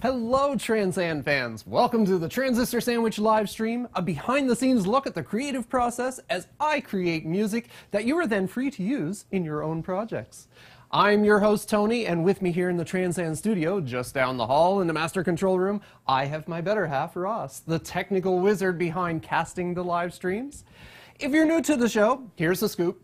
Hello TranSan fans! Welcome to the Transistor Sandwich live stream, a behind-the-scenes look at the creative process as I create music that you are then free to use in your own projects. I'm your host Tony, and with me here in the TranSan studio, just down the hall in the master control room, I have my better half, Ross, the technical wizard behind casting the live streams. If you're new to the show, here's the scoop.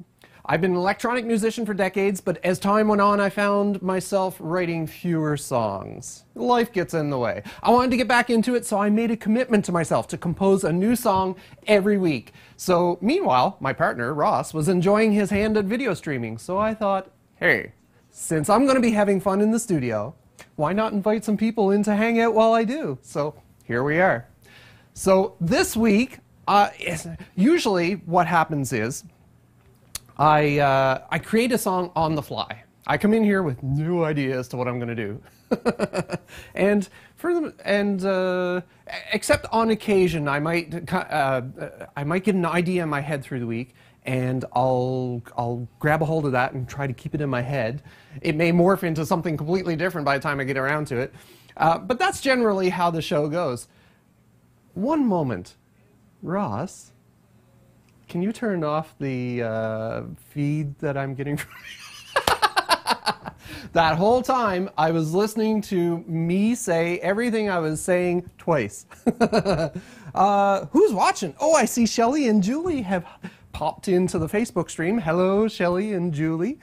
I've been an electronic musician for decades, but as time went on, I found myself writing fewer songs. Life gets in the way. I wanted to get back into it, so I made a commitment to myself to compose a new song every week. So, meanwhile, my partner, Ross, was enjoying his hand at video streaming, so I thought, hey, since I'm going to be having fun in the studio, why not invite some people in to hang out while I do? So, here we are. So, this week, usually what happens is, I create a song on the fly. I come in here with no idea as to what I'm going to do, except on occasion I might get an idea in my head through the week, and I'll grab a hold of that and try to keep it in my head. It may morph into something completely different by the time I get around to it, but that's generally how the show goes. One moment, Ross. Can you turn off the feed that I'm getting from That whole time, I was listening to me say everything I was saying twice. Who's watching? Oh, I see Shelly and Julie have popped into the Facebook stream. Hello, Shelly and Julie.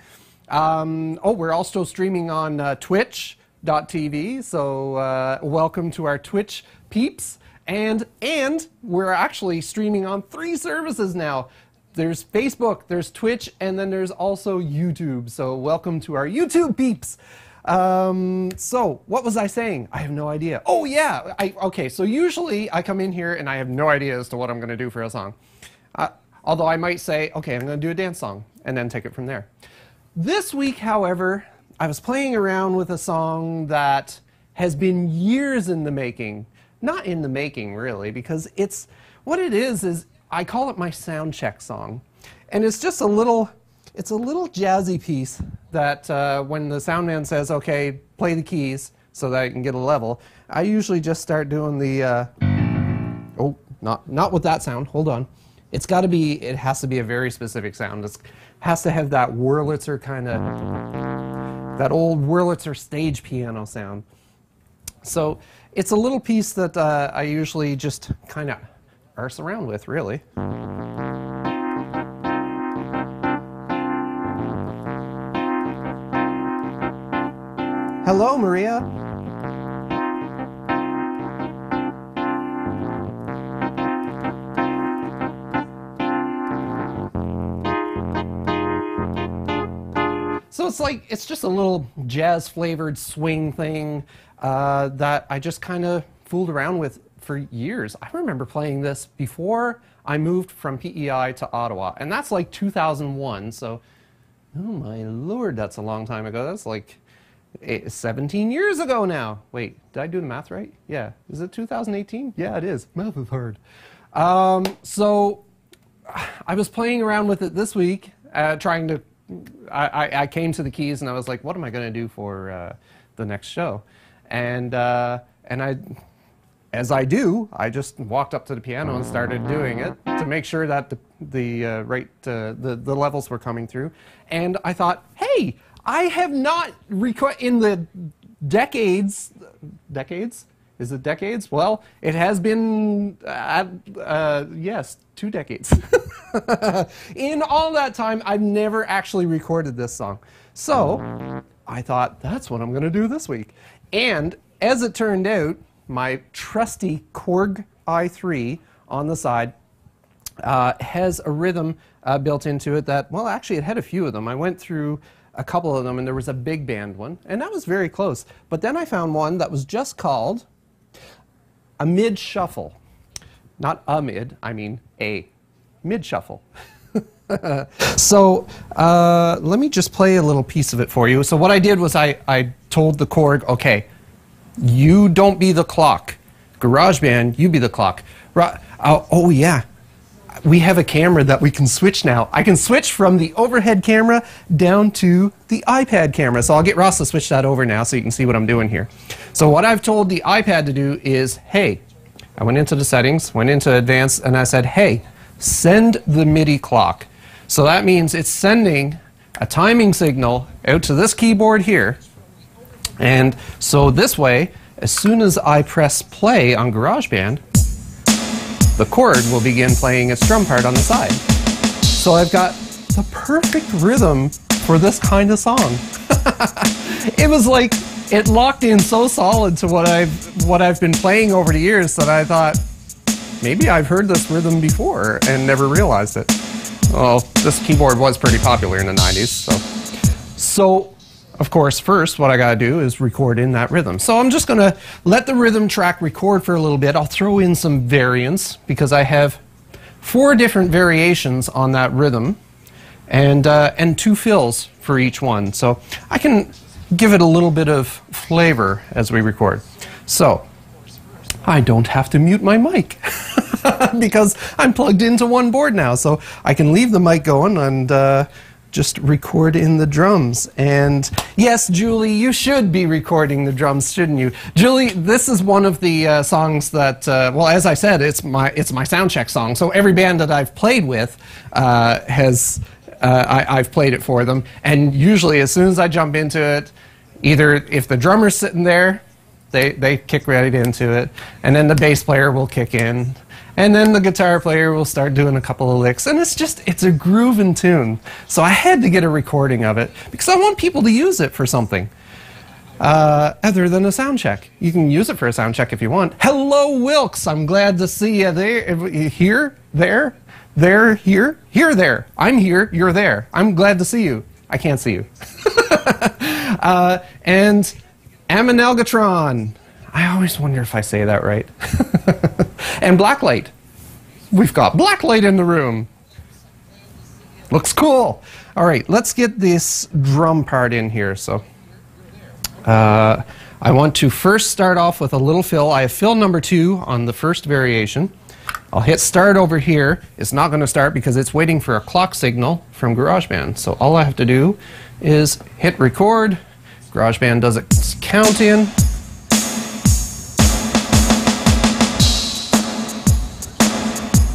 Oh, we're also streaming on twitch.tv, so welcome to our Twitch peeps. And we're actually streaming on 3 services now. There's Facebook, there's Twitch, and then there's also YouTube. So welcome to our YouTube peeps. So what was I saying? I have no idea. Oh yeah, okay, so usually I come in here and I have no idea as to what I'm going to do for a song. Although I might say, okay, I'm going to do a dance song, and then take it from there. This week, however, I was playing around with a song that has been years in the making. Not in the making, really, because what it is I call it my sound check song. And it's just a little jazzy piece that when the sound man says, okay, play the keys so that I can get a level, I usually just start doing the, oh, not with that sound, hold on. It has to be a very specific sound. It has to have that Wurlitzer kind of, that old Wurlitzer stage piano sound. So it's a little piece that I usually just kind of arse around with, really. Hello, Maria. So it's just a little jazz-flavored swing thing that I just kind of fooled around with for years. I remember playing this before I moved from PEI to Ottawa, and that's like 2001, so, oh my lord, that's a long time ago. That's like 17 years ago now. Wait, did I do the math right? Yeah, is it 2018? Yeah, it is. Math is hard. So, I was playing around with it this week, trying to, I came to the keys and I was like, what am I going to do for the next show? And as I do, I just walked up to the piano and started doing it to make sure that the levels were coming through. And I thought, hey, I have not in the decades. Is it decades? Well, it has been, yes, 2 decades. In all that time, I've never actually recorded this song. So I thought, that's what I'm going to do this week. And as it turned out, my trusty Korg i3 on the side has a rhythm built into it that, well, actually it had a few of them. I went through a couple of them, and there was a big band one, and that was very close. But then I found one that was just called a mid shuffle. Not a mid, I mean a mid shuffle. So let me just play a little piece of it for you. So what I did was I told the Korg, okay, you don't be the clock. GarageBand, you be the clock. Oh yeah, we have a camera that we can switch now. I can switch from the overhead camera down to the iPad camera. So I'll get Ross to switch that over now so you can see what I'm doing here. So what I've told the iPad to do is, hey, I went into the settings, went into advanced, and I said, hey, send the MIDI clock. So that means it's sending a timing signal out to this keyboard here. And so this way, as soon as I press play on GarageBand, the chord will begin playing its drum part on the side. So I've got the perfect rhythm for this kind of song. It was like, it locked in so solid to what I've been playing over the years that I thought, maybe I've heard this rhythm before and never realized it. Well, this keyboard was pretty popular in the 90s, so of course, first what I gotta do is record in that rhythm. So I'm just gonna let the rhythm track record for a little bit. I'll throw in some variants because I have 4 different variations on that rhythm and 2 fills for each one. So I can give it a little bit of flavor as we record. So I don't have to mute my mic because I'm plugged into one board now. So I can leave the mic going and just record in the drums. And yes, Julie, you should be recording the drums, shouldn't you? Julie, this is one of the songs that, well, as I said, it's my sound check song. So every band that I've played with I've played it for them. And usually as soon as I jump into it, either if the drummer's sitting there, they kick right into it, and then the bass player will kick in, and then the guitar player will start doing a couple of licks, and it's a grooving tune. So I had to get a recording of it because I want people to use it for something other than a sound check. You can use it for a sound check if you want. Hello, Wilkes. I'm glad to see you there. Here, there, here, there. I'm here. You're there. I'm glad to see you. I can't see you. And Aminelgatron. I always wonder if I say that right. And Blacklight. We've got Blacklight in the room. Looks cool. All right, let's get this drum part in here. So I want to first start off with a little fill. I have fill number 2 on the first variation. I'll hit start over here. It's not going to start because it's waiting for a clock signal from GarageBand. So all I have to do is hit record. GarageBand does its count in.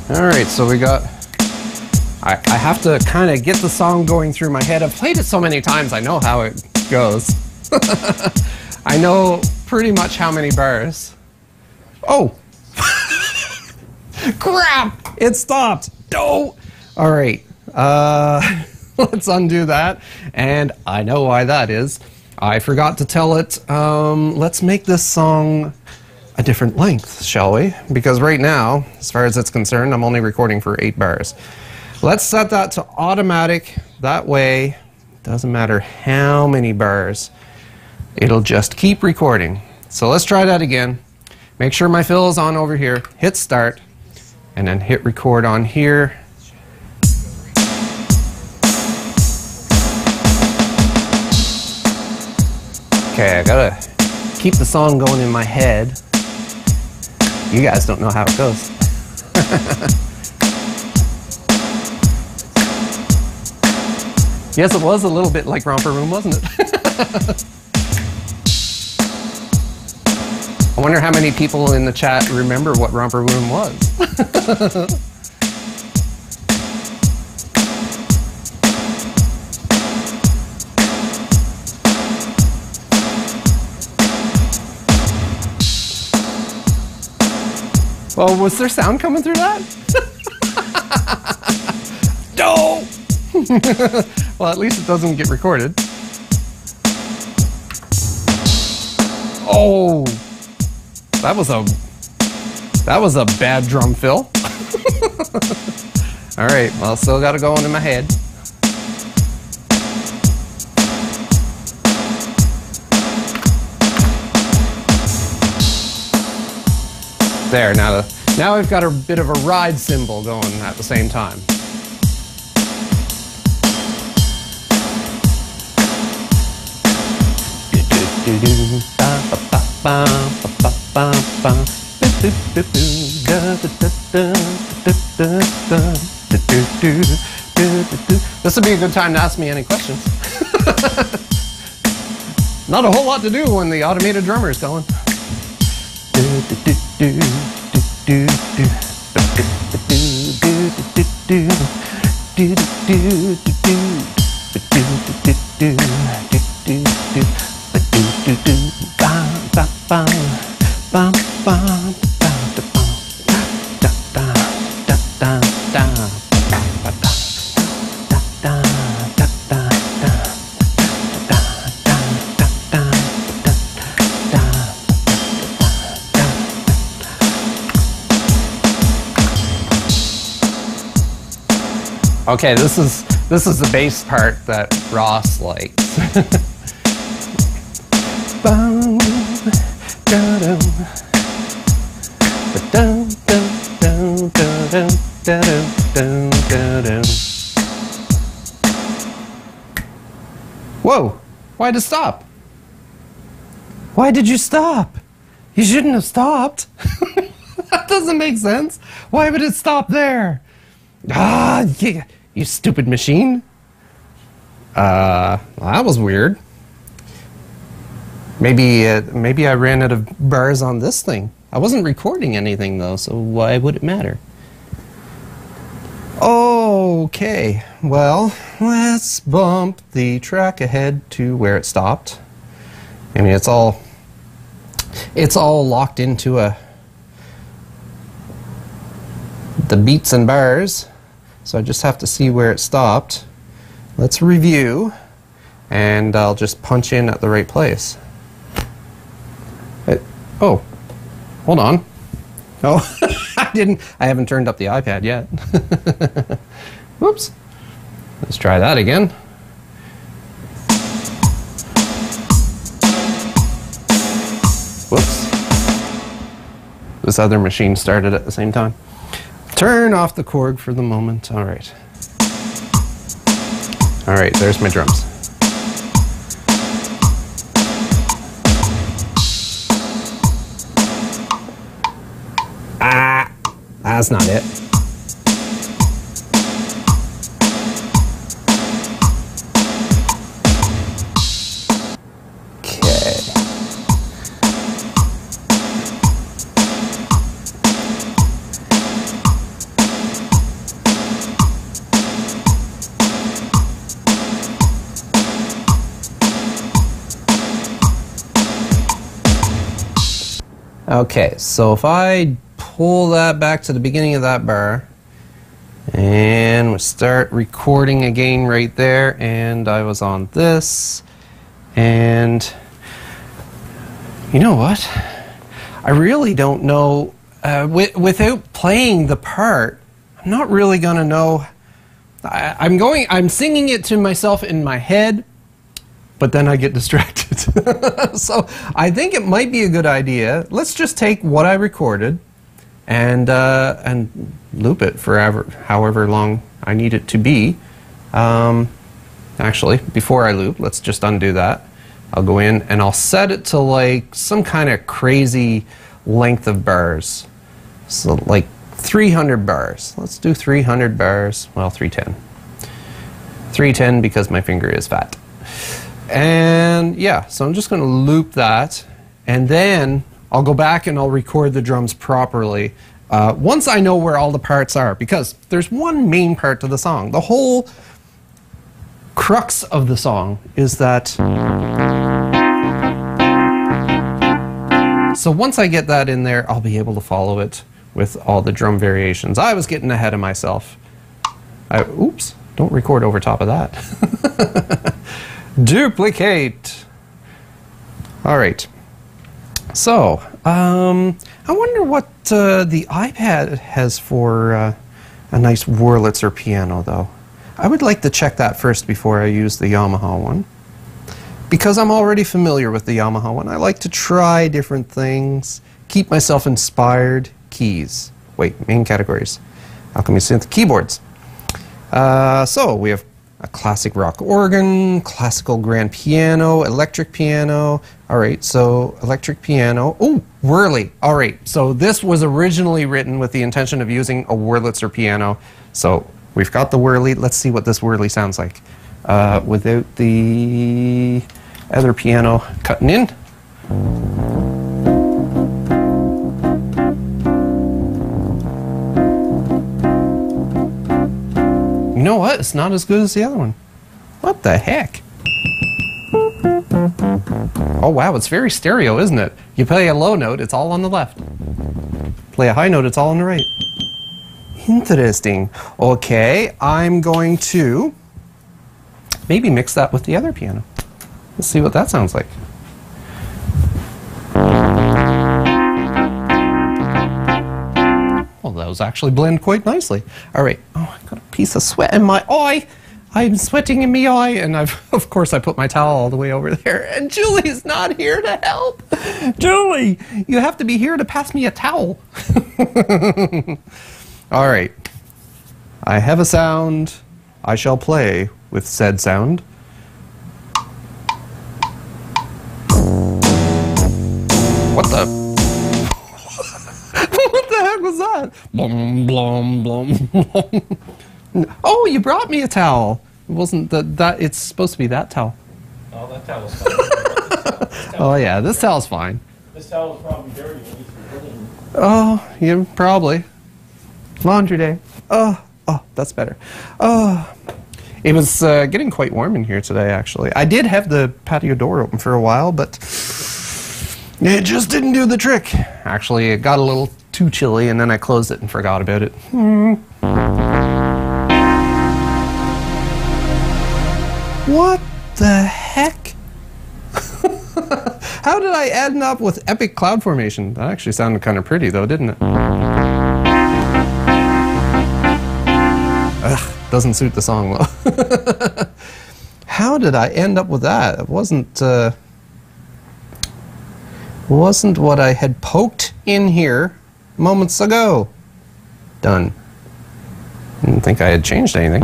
All right, so we got, I have to kind of get the song going through my head. I've played it so many times, I know how it goes. I know pretty much how many bars. Oh! Crap! It stopped! No! All right, let's undo that. And I know why that is. I forgot to tell it, let's make this song a different length, shall we? Because right now, as far as it's concerned, I'm only recording for 8 bars. Let's set that to automatic. That way, it doesn't matter how many bars, it'll just keep recording. So let's try that again. Make sure my fill is on over here. Hit start, and then hit record on here. Okay, I gotta keep the song going in my head. You guys don't know how it goes. Yes, it was a little bit like Romper Room, wasn't it? I wonder how many people in the chat remember what Romper Room was. Well, was there sound coming through that? No! Well, at least it doesn't get recorded. Oh! That was a bad drum fill. All right, well, still got it going in my head. There, now I've got a bit of a ride cymbal going at the same time. This would be a good time to ask me any questions. Not a whole lot to do when the automated drummer is going. Okay, this is the bass part that Ross likes. Whoa, why'd it stop? Why did you stop? You shouldn't have stopped. That doesn't make sense. Why would it stop there? Ah, yeah, you stupid machine. Well, that was weird. Maybe I ran out of bars on this thing. I wasn't recording anything though, so why would it matter? Okay, well, let's bump the track ahead to where it stopped. I mean, it's all locked into the beats and bars. So I just have to see where it stopped. Let's review, and I'll just punch in at the right place. Oh, hold on. Oh, I haven't turned up the iPad yet. Whoops. Let's try that again. Whoops. This other machine started at the same time. Turn off the Korg for the moment. All right. All right, there's my drums. Ah, that's not it. Okay, so if I pull that back to the beginning of that bar and we start recording again right there, and I was on this, and you know what? I really don't know, without playing the part, I'm not really gonna know. I'm singing it to myself in my head, but then I get distracted. So I think it might be a good idea. Let's just take what I recorded and loop it forever, however long I need it to be. Actually, before I loop, let's just undo that. I'll go in and I'll set it to like some kind of crazy length of bars. So like 300 bars. Let's do 300 bars. Well, 310. 310 because my finger is fat. And yeah, so I'm just going to loop that, and then I'll go back and I'll record the drums properly once I know where all the parts are, because there's one main part to the song. The whole crux of the song is that. So once I get that in there, I'll be able to follow it with all the drum variations. I was getting ahead of myself. Oops, don't record over top of that. Duplicate. All right. So, I wonder what the iPad has for a nice Wurlitzer piano, though. I would like to check that first before I use the Yamaha one, because I'm already familiar with the Yamaha one. I like to try different things, keep myself inspired. Keys. Wait, main categories. Alchemy Synth keyboards. So we have a classic rock organ, classical grand piano, electric piano. All right, so electric piano. Oh, Whirly. All right, so this was originally written with the intention of using a Wurlitzer piano. So we've got the Whirly. Let's see what this Whirly sounds like without the other piano cutting in. You know what? It's not as good as the other one. What the heck? Oh wow, it's very stereo, isn't it? You play a low note, it's all on the left. Play a high note, it's all on the right. Interesting. Okay, I'm going to maybe mix that with the other piano. Let's see what that sounds like. Well, those actually blend quite nicely. All right. Oh, I got a piece of sweat in my eye. I'm sweating in my eye, and of course I put my towel all the way over there, and Julie's not here to help. Julie, you have to be here to pass me a towel. All right. I have a sound. I shall play with said sound. What the? What the heck was that? Blum, blum, blum, blum. Oh, you brought me a towel. It wasn't that. It's supposed to be that towel. Oh, that towel's fine. Oh yeah, this towel's fine. This towel's probably dirty. Oh, yeah, probably. Laundry day. Oh, that's better. Oh, it was getting quite warm in here today, actually. I did have the patio door open for a while, but it just didn't do the trick. Actually, it got a little too chilly, and then I closed it and forgot about it. What the heck? How did I end up with epic cloud formation? That actually sounded kind of pretty, though, didn't it? Ugh, doesn't suit the song, though. How did I end up with that? It wasn't what I had poked in here moments ago. Done. Didn't think I had changed anything.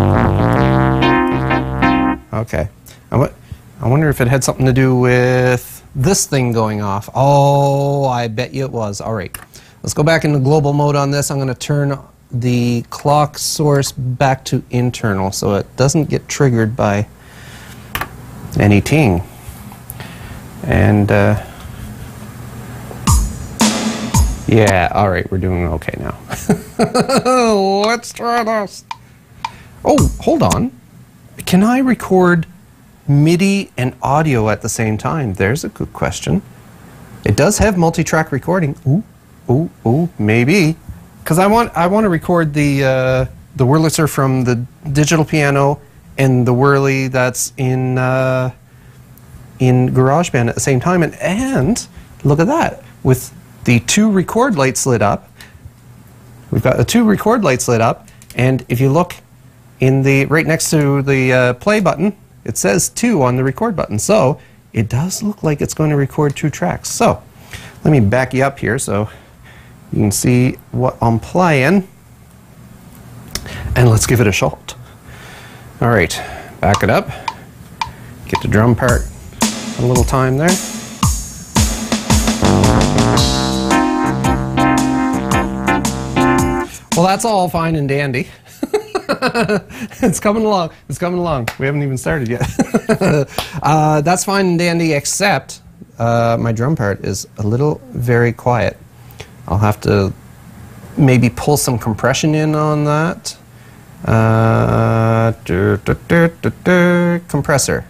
Okay. I wonder if it had something to do with this thing going off. Oh, I bet you it was. All right. Let's go back into global mode on this. I'm going to turn the clock source back to internal so it doesn't get triggered by any ting. And yeah, all right, we're doing okay now. Let's try this. Oh, hold on. Can I record MIDI and audio at the same time? There's a good question. It does have multi-track recording. Ooh, maybe. Because I want to record the Wurlitzer from the digital piano and the Whirly that's in GarageBand at the same time. And look at that. With the two record lights lit up, we've got the two record lights lit up, and if you look in the right next to the play button, it says 2 on the record button. So it does look like it's going to record 2 tracks. So let me back you up here so you can see what I'm playing. And let's give it a shot. All right, back it up. Get the drum part a little time there. Well, that's all fine and dandy. It's coming along. It's coming along. We haven't even started yet. That's fine and dandy, except my drum part is a little very quiet. I'll have to maybe pull some compression in on that. Compressor.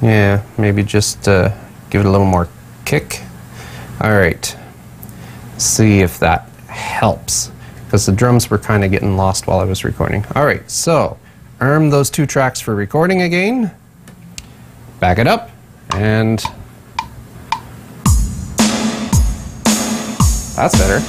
Yeah, maybe just give it a little more kick. All right. See if that helps, because the drums were kind of getting lost while I was recording. All right, so arm those 2 tracks for recording again. Back it up, and that's better.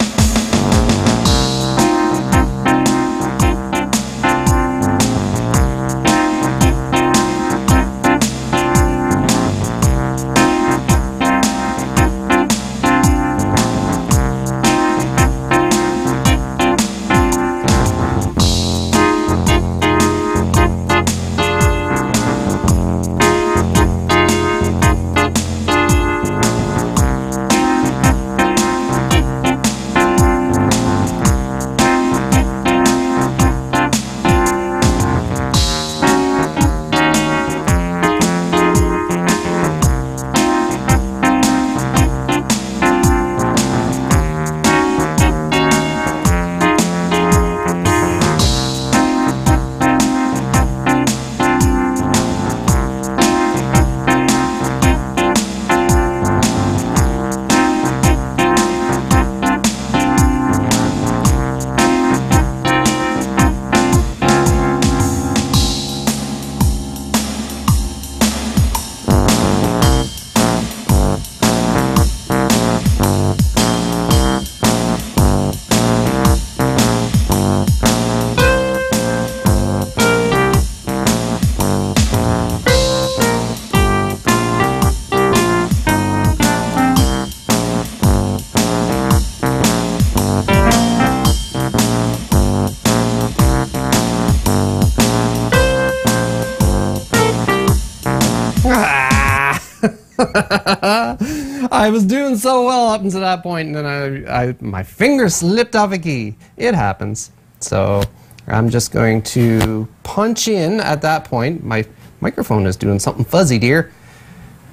I was doing so well up until that point, and then my finger slipped off a key. It happens. So I'm just going to punch in at that point. My microphone is doing something fuzzy, dear.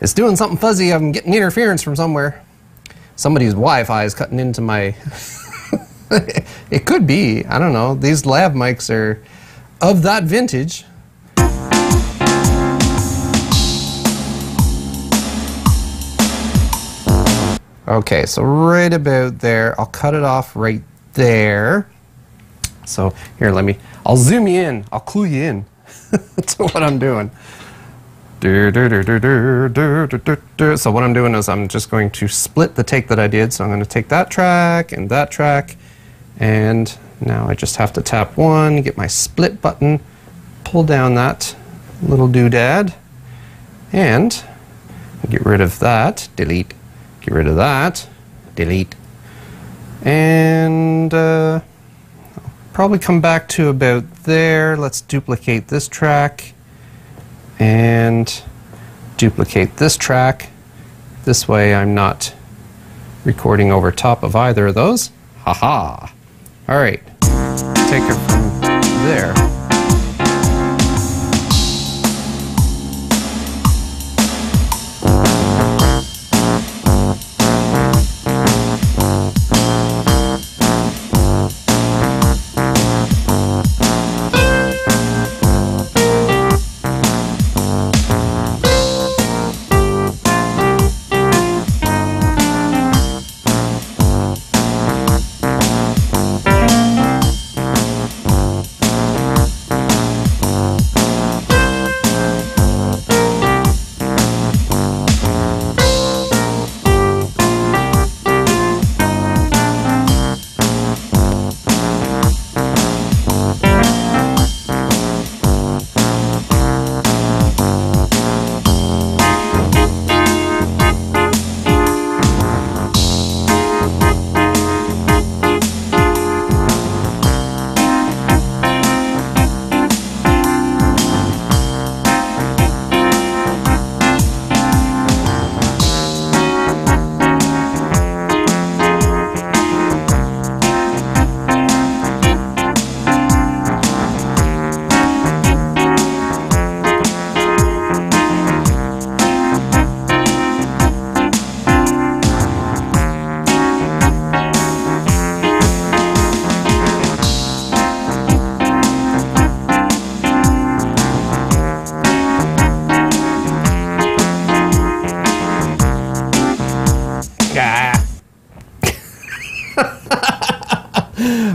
It's doing something fuzzy. I'm getting interference from somewhere. Somebody's Wi-Fi is cutting into my... It could be. I don't know. These lav mics are of that vintage. Okay, so right about there. I'll cut it off right there. So here, I'll zoom you in. I'll clue you in to what I'm doing. So what I'm doing is I'm just going to split the take that I did. So I'm going to take that track, and now I just have to tap one, get my split button, pull down that little doodad, and get rid of that, delete, get rid of that, delete, and I'll probably come back to about there. Let's duplicate this track and duplicate this track. This way I'm not recording over top of either of those. Haha. All right, take it from there.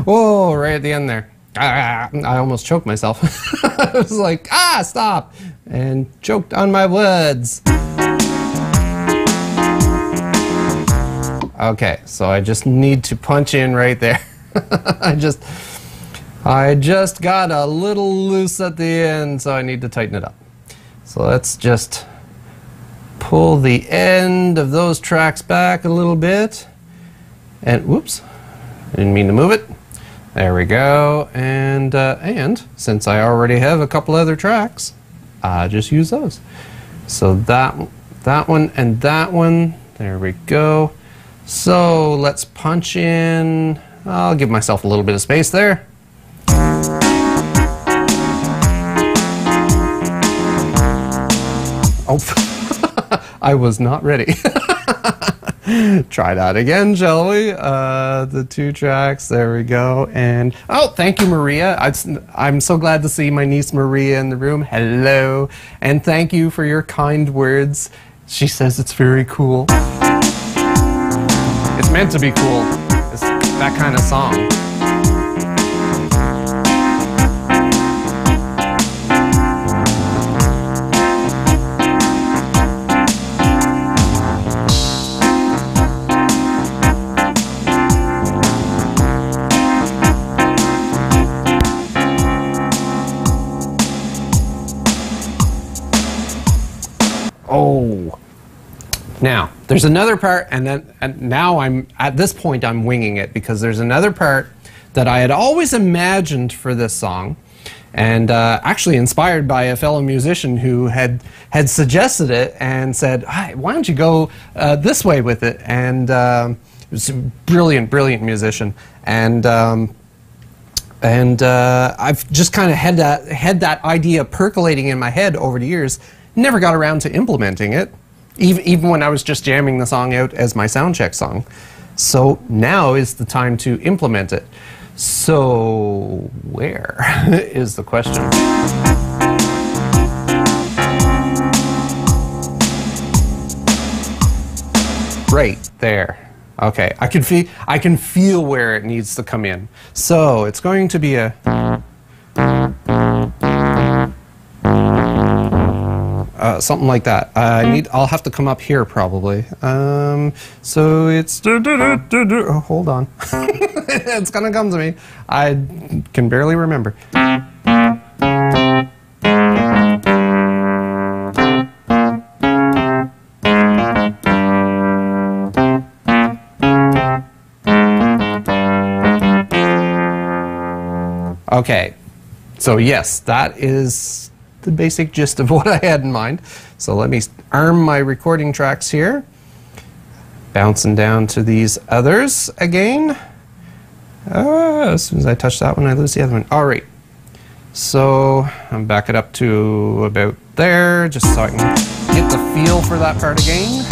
Whoa, right at the end there. I almost choked myself. I was like, stop! And choked on my words. Okay, so I just need to punch in right there. I just got a little loose at the end, so I need to tighten it up. So let's just pull the end of those tracks back a little bit. And whoops, I didn't mean to move it. There we go. And since I already have a couple other tracks, I just use those. So that one and that one. There we go. So let's punch in. I'll give myself a little bit of space there. Oh, I was not ready. Try that again, shall we? The two tracks, there we go. And oh, thank you, Maria. I'm so glad to see my niece Maria in the room. Hello, and thank you for your kind words. She says it's very cool. It's meant to be cool. It's that kind of song. Oh, now there's another part, and now I'm at this point I'm winging it because there's another part that I had always imagined for this song, And actually inspired by a fellow musician who had suggested it and said, "Hi, why don't you go this way with it?" And he was a brilliant musician. And I've just kind of had that idea percolating in my head over the years. Never got around to implementing it, even when I was just jamming the song out as my sound check song. So now is the time to implement it. So where is the question? Right there. Okay, I can feel where it needs to come in. So it's going to be a something like that. I'll have to come up here probably. So it's oh, hold on. It's gonna come to me. I can barely remember. Okay, so yes, that is the basic gist of what I had in mind. So let me arm my recording tracks here. Bouncing down to these others again. As soon as I touch that one, I lose the other one. All right. So I'm back it up to about there, just so I can get the feel for that part again.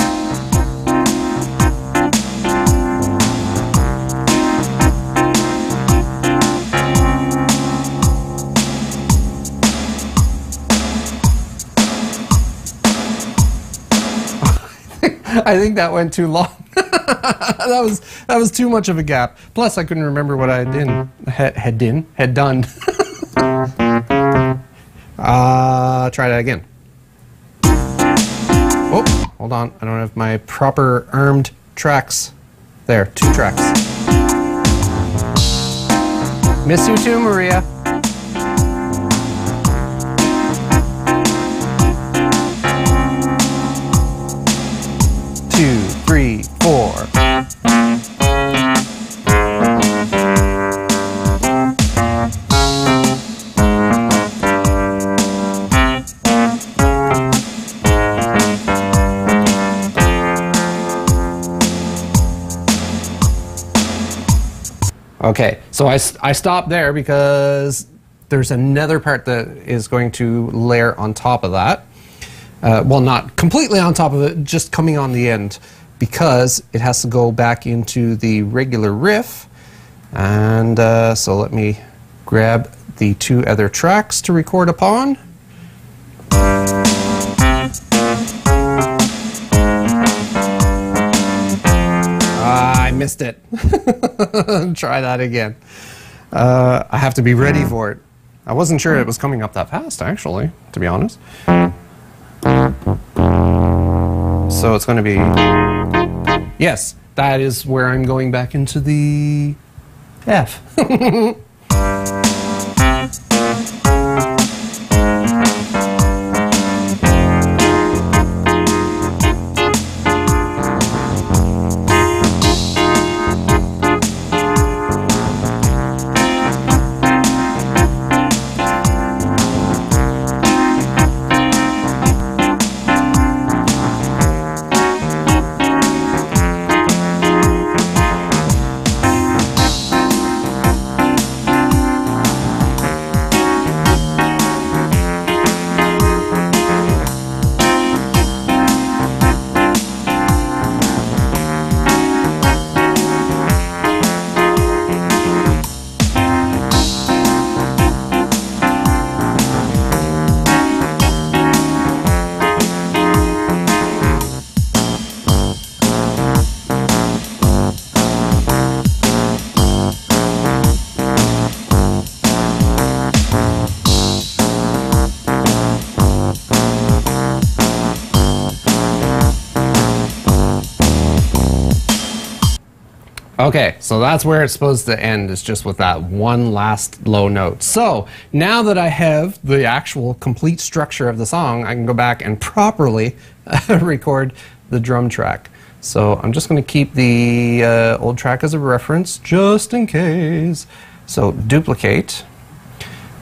I think that went too long. that was too much of a gap. Plus, I couldn't remember what I had done. Try that again. Oh, hold on. I don't have my proper armed tracks. There, 2 tracks. Miss you too, Maria. Two, three, 4. Okay, so I stopped there because there's another part that is going to layer on top of that. Well, not completely on top of it, just coming on the end, because it has to go back into the regular riff. And so let me grab the 2 other tracks to record upon. I missed it. Try that again. I have to be ready for it. I wasn't sure it was coming up that fast, actually, to be honest. So it's going to be, yes, that is where I'm going back into the F. Okay, so that's where it's supposed to end, is just with that one last low note. So now that I have the actual complete structure of the song, I can go back and properly record the drum track. So I'm just going to keep the old track as a reference, just in case. So duplicate,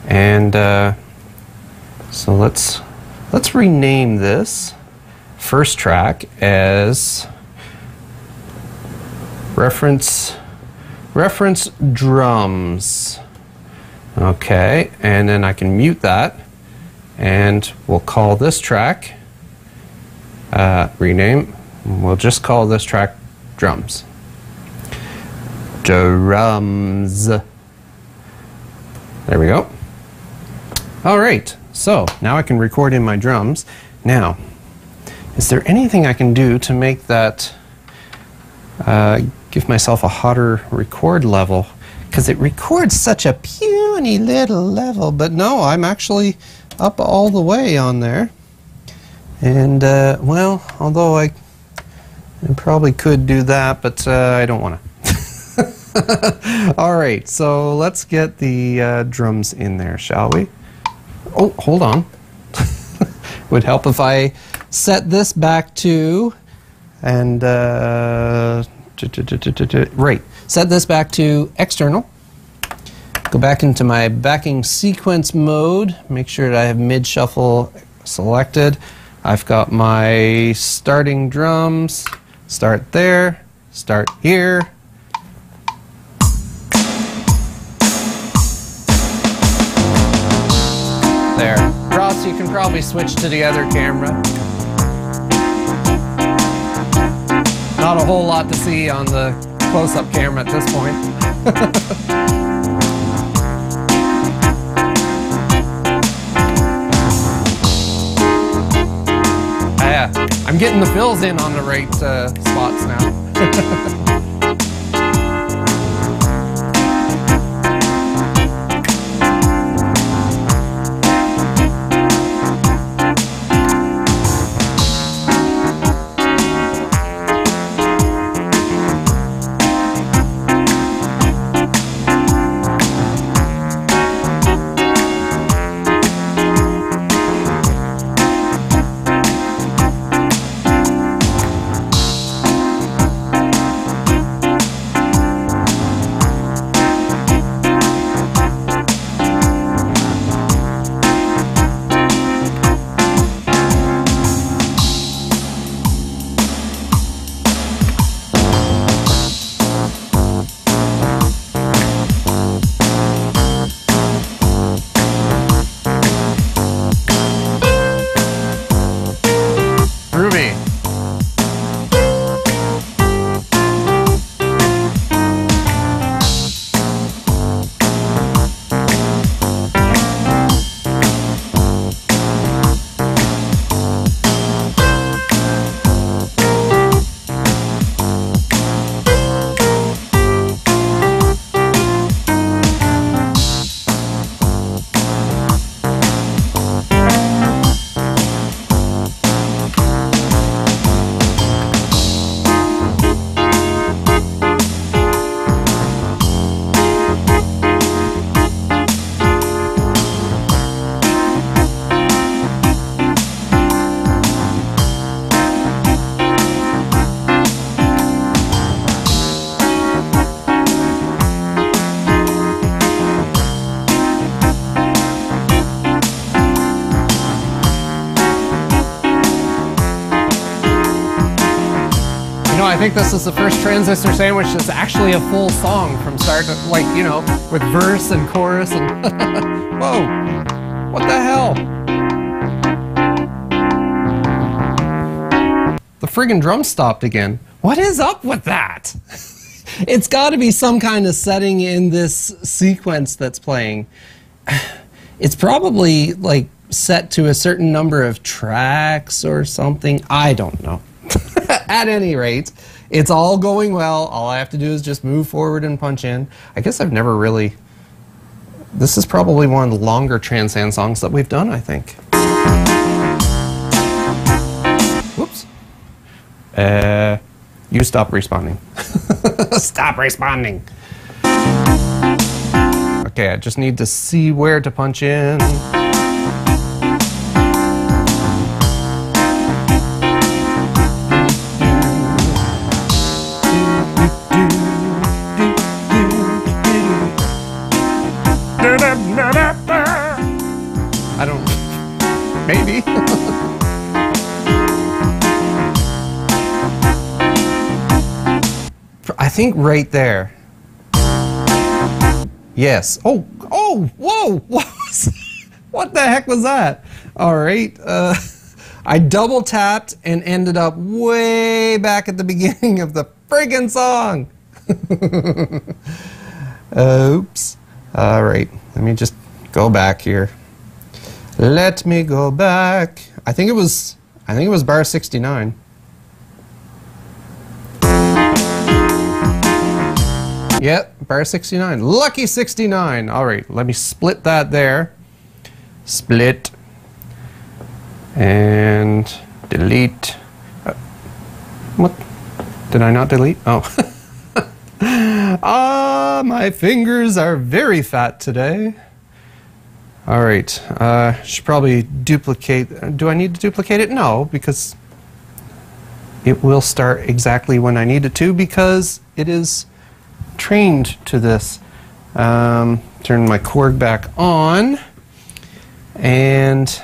And so let's rename this first track as reference drums. Okay, and then I can mute that, and we'll call this track rename. We'll just call this track drums. Drums. There we go. All right, so now I can record in my drums. Now, is there anything I can do to make that give myself a hotter record level? Because it records such a puny little level, but no, I'm actually up all the way on there. And, well, although I probably could do that, but I don't want to. All right, so let's get the drums in there, shall we? Oh, hold on. Would help if I set this back to, and, right, set this back to external. Go back into my backing sequence mode. Make sure that I have mid shuffle selected. I've got my starting drums. Start there, start here. There. Ross, you can probably switch to the other camera. Not a whole lot to see on the close-up camera at this point. Yeah, I'm getting the fills in on the right spots now. I think this is the first transistor sandwich that's actually a full song from start to, like, you know, with verse and chorus and whoa, what the hell? The friggin' drum stopped again. What is up with that? It's got to be some kind of setting in this sequence that's playing. It's probably like set to a certain number of tracks or something. I don't know. At any rate, it's all going well. All I have to do is just move forward and punch in. I guess I've never really... This is probably one of the longer TranSan songs that we've done, I think. Whoops. You stop responding. Stop responding. Okay, I just need to see where to punch in. think right there. Yes. Oh, whoa, what the heck was that? All right, I double tapped and ended up way back at the beginning of the friggin' song. Oops. All right, let me just go back here. Let me go back. I think it was bar 69. Yep, bar 69. Lucky 69. All right, let me split that there. Split. And delete. What? Did I not delete? Oh. Ah, my fingers are very fat today. All right, should probably duplicate. Do I need to duplicate it? No, because it will start exactly when I need it to, because it is trained to this. Turn my Korg back on, and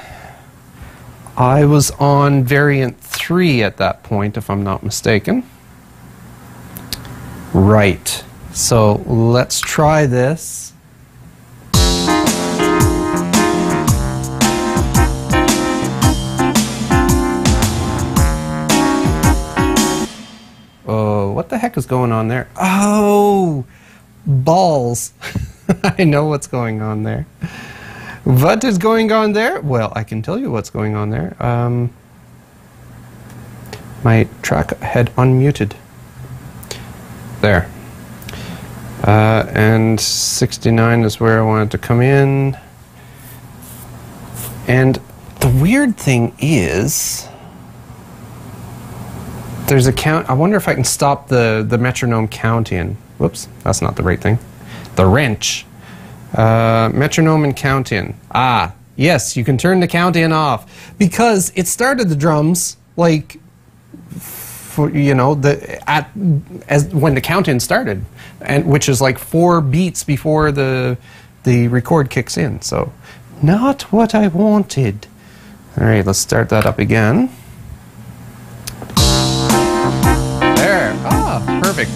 I was on variant 3 at that point, if I'm not mistaken. Right, so let's try this. Oh, what the heck is going on there? Oh, balls. I know what's going on there. What is going on there? Well, I can tell you what's going on there. My track had unmuted. There. And 69 is where I wanted to come in. And the weird thing is, there's a count. I wonder if I can stop the metronome count in. Whoops, that's not the right thing. The wrench. Metronome and count in. Ah, yes, you can turn the count in off, because it started the drums like, for, you know, when the count in started, and which is like 4 beats before the record kicks in. So, not what I wanted. All right, let's start that up again. There. Ah, perfect.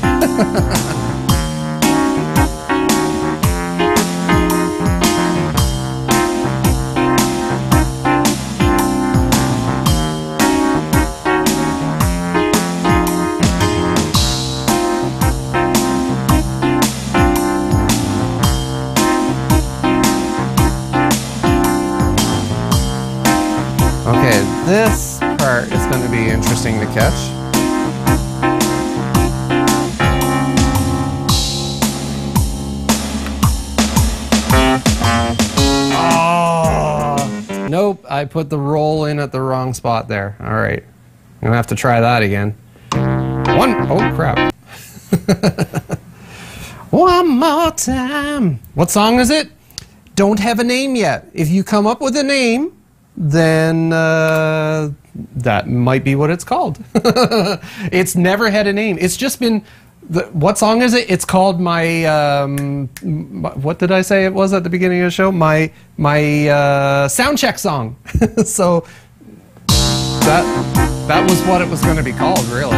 Okay, this part is going to be interesting to catch. Oh, nope, I put the roll in at the wrong spot there. All right, I'm going to have to try that again. Oh, crap. One more time. What song is it? Don't have a name yet. If you come up with a name, then that might be what it's called. It's never had a name. It's just been, what song is it? It's called my, what did I say it was at the beginning of the show? My sound check song. So that was what it was going to be called, really.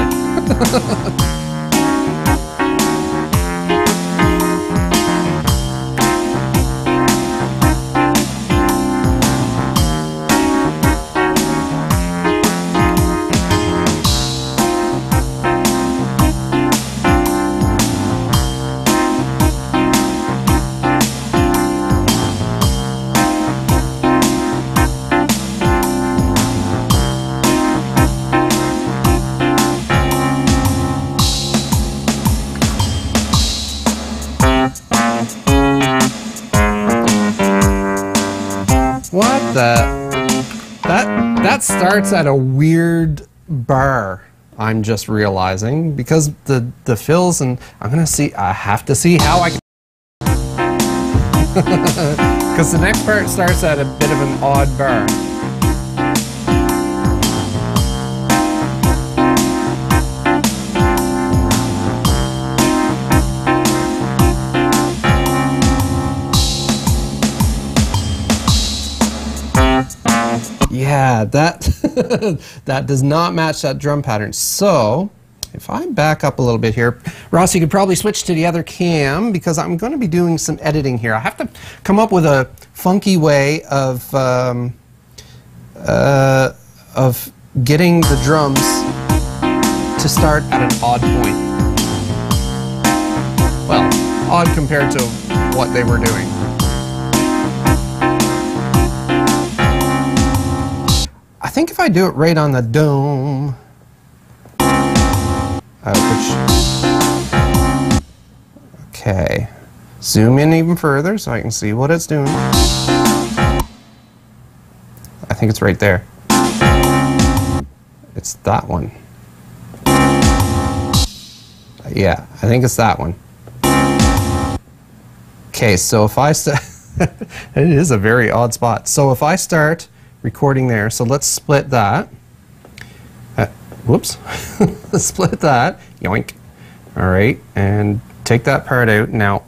What the? That starts at a weird bar, I'm just realizing, because the fills, and I have to see how I can, because the next part starts at a bit of an odd bar. Yeah, that that does not match that drum pattern. So if I back up a little bit here, Ross, you could probably switch to the other cam because I'm going to be doing some editing here. I have to come up with a funky way of getting the drums to start at an odd point. Well, odd compared to what they were doing. I think if I do it right on the dome, okay, zoom in even further so I can see what it's doing. I think it's right there. It's that one. Yeah, I think it's that one. Okay, so if I it is a very odd spot. So if I start recording there, so let's split that. Whoops. Split that. Yoink. All right, and take that part out. Now,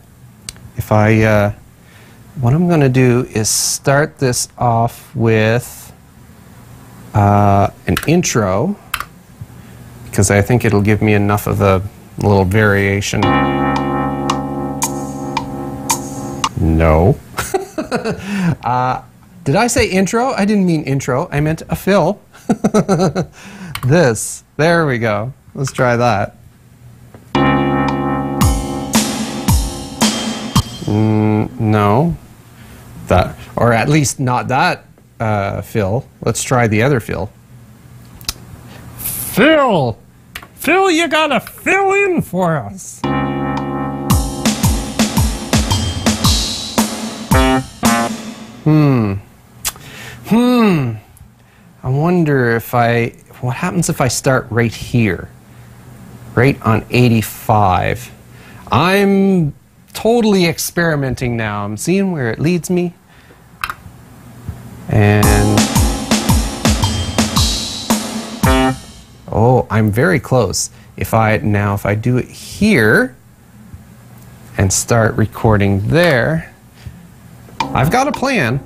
if I, what I'm going to do is start this off with an intro, because I think it'll give me enough of a little variation. No. Did I say intro? I didn't mean intro. I meant a fill. This. There we go. Let's try that. No. That, or at least not that fill. Let's try the other fill. Phil! Phil, you gotta fill in for us. I wonder if what happens if I start right here? Right on 85. I'm totally experimenting now. I'm seeing where it leads me. And oh, I'm very close. If I do it here and start recording there, I've got a plan.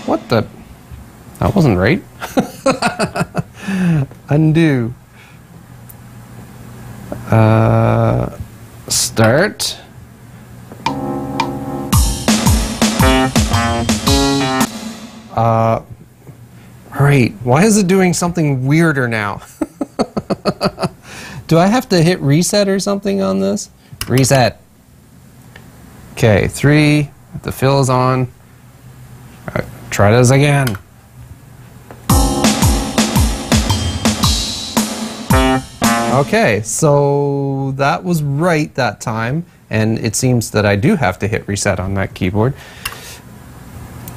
What the? That wasn't right. Undo. Start. Right. Why is it doing something weirder now? Do I have to hit reset or something on this? Reset. Okay, 3. The fill is on. Try this again. Okay, so that was right that time, and it seems that I do have to hit reset on that keyboard.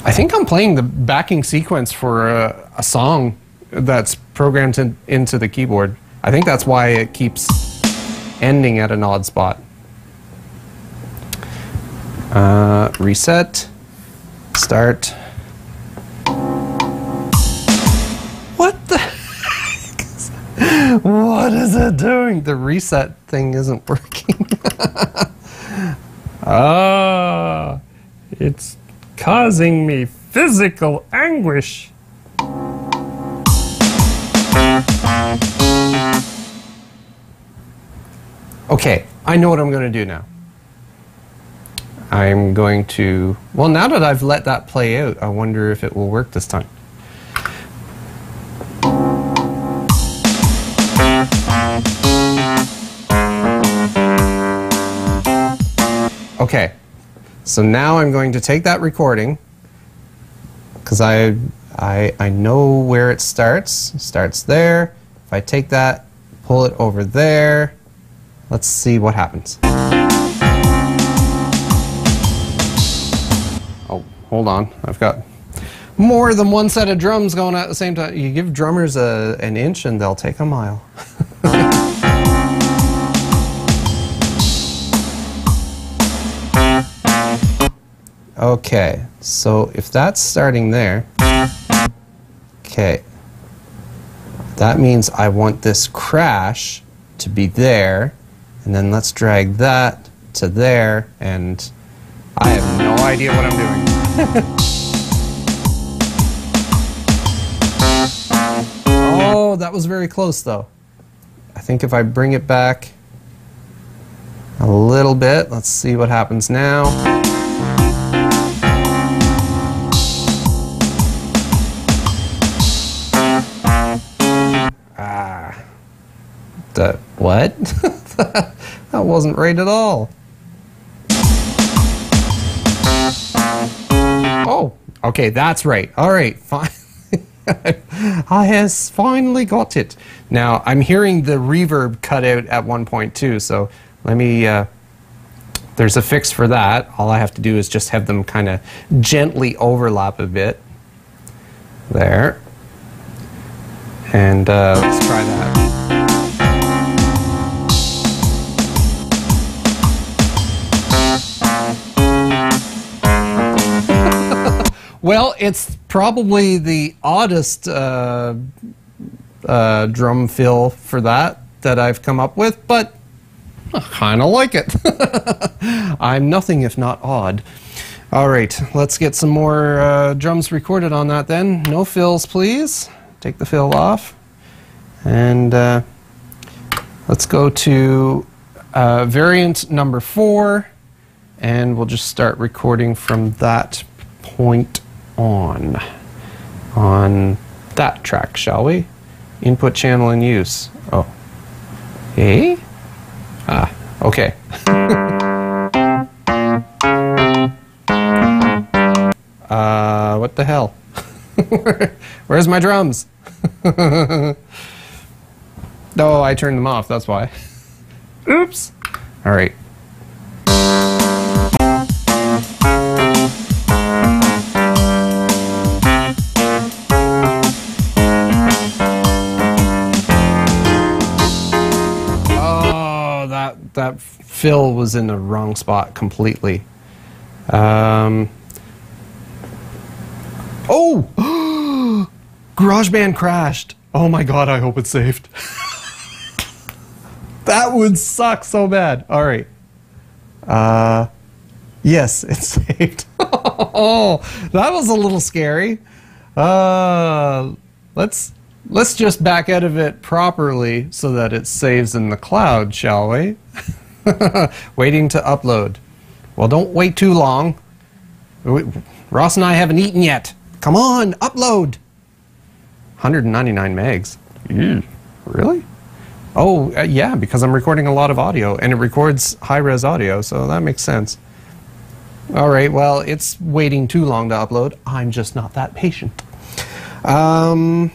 I think I'm playing the backing sequence for a song that's programmed into the keyboard. I think that's why it keeps ending at an odd spot. Reset, start. What the heck? What is it doing? The reset thing isn't working. It's causing me physical anguish. Okay, I know what I'm going to do now. I'm going to, well, now that I've let that play out, I wonder if it will work this time. Okay, so now I'm going to take that recording, because I know where it starts. It starts there. If I take that, pull it over there, let's see what happens. Oh, hold on. I've got more than one set of drums going at the same time. You give drummers an inch and they'll take a mile. Okay, so if that's starting there, okay, that means I want this crash to be there, and then let's drag that to there, and I have no idea what I'm doing. Oh, that was very close though. I I think if I bring it back a little bit, let's see what happens now. What? That wasn't right at all. Oh, okay, that's right. All right, fine. I has finally got it. Now, I'm hearing the reverb cut out at 1.2, so let me, there's a fix for that. All I have to do is just have them kind of gently overlap a bit. There. And let's try that. Well, it's probably the oddest drum fill for that I've come up with, but I kind of like it. I'm nothing if not odd. All right, let's get some more drums recorded on that then. No fills, please. Take the fill off. And let's go to variant number 4, and we'll just start recording from that point on that track, shall we? Input channel in use. Oh. Hey? Ah, okay. What the hell? Where's my drums? Oh, I turned them off, that's why. Oops. All right. That fill was in the wrong spot completely. Oh! GarageBand crashed. Oh my god, I hope it's saved. That would suck so bad. All right. Yes, it's saved. Oh, that was a little scary. Let's just back out of it properly so that it saves in the cloud, shall we? Waiting to upload. Well, don't wait too long. Ross and I haven't eaten yet. Come on, upload. 199 megs. Ew, really? Oh, yeah, because I'm recording a lot of audio, and it records high-res audio, so that makes sense. All right, well, it's waiting too long to upload. I'm just not that patient. Now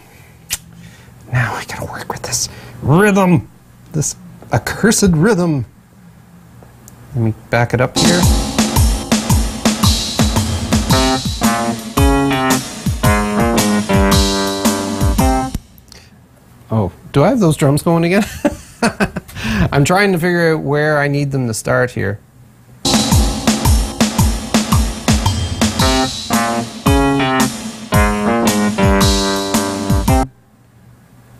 I gotta work with this rhythm, this accursed rhythm. Let me back it up here. Oh, do I have those drums going again? I'm trying to figure out where I need them to start here.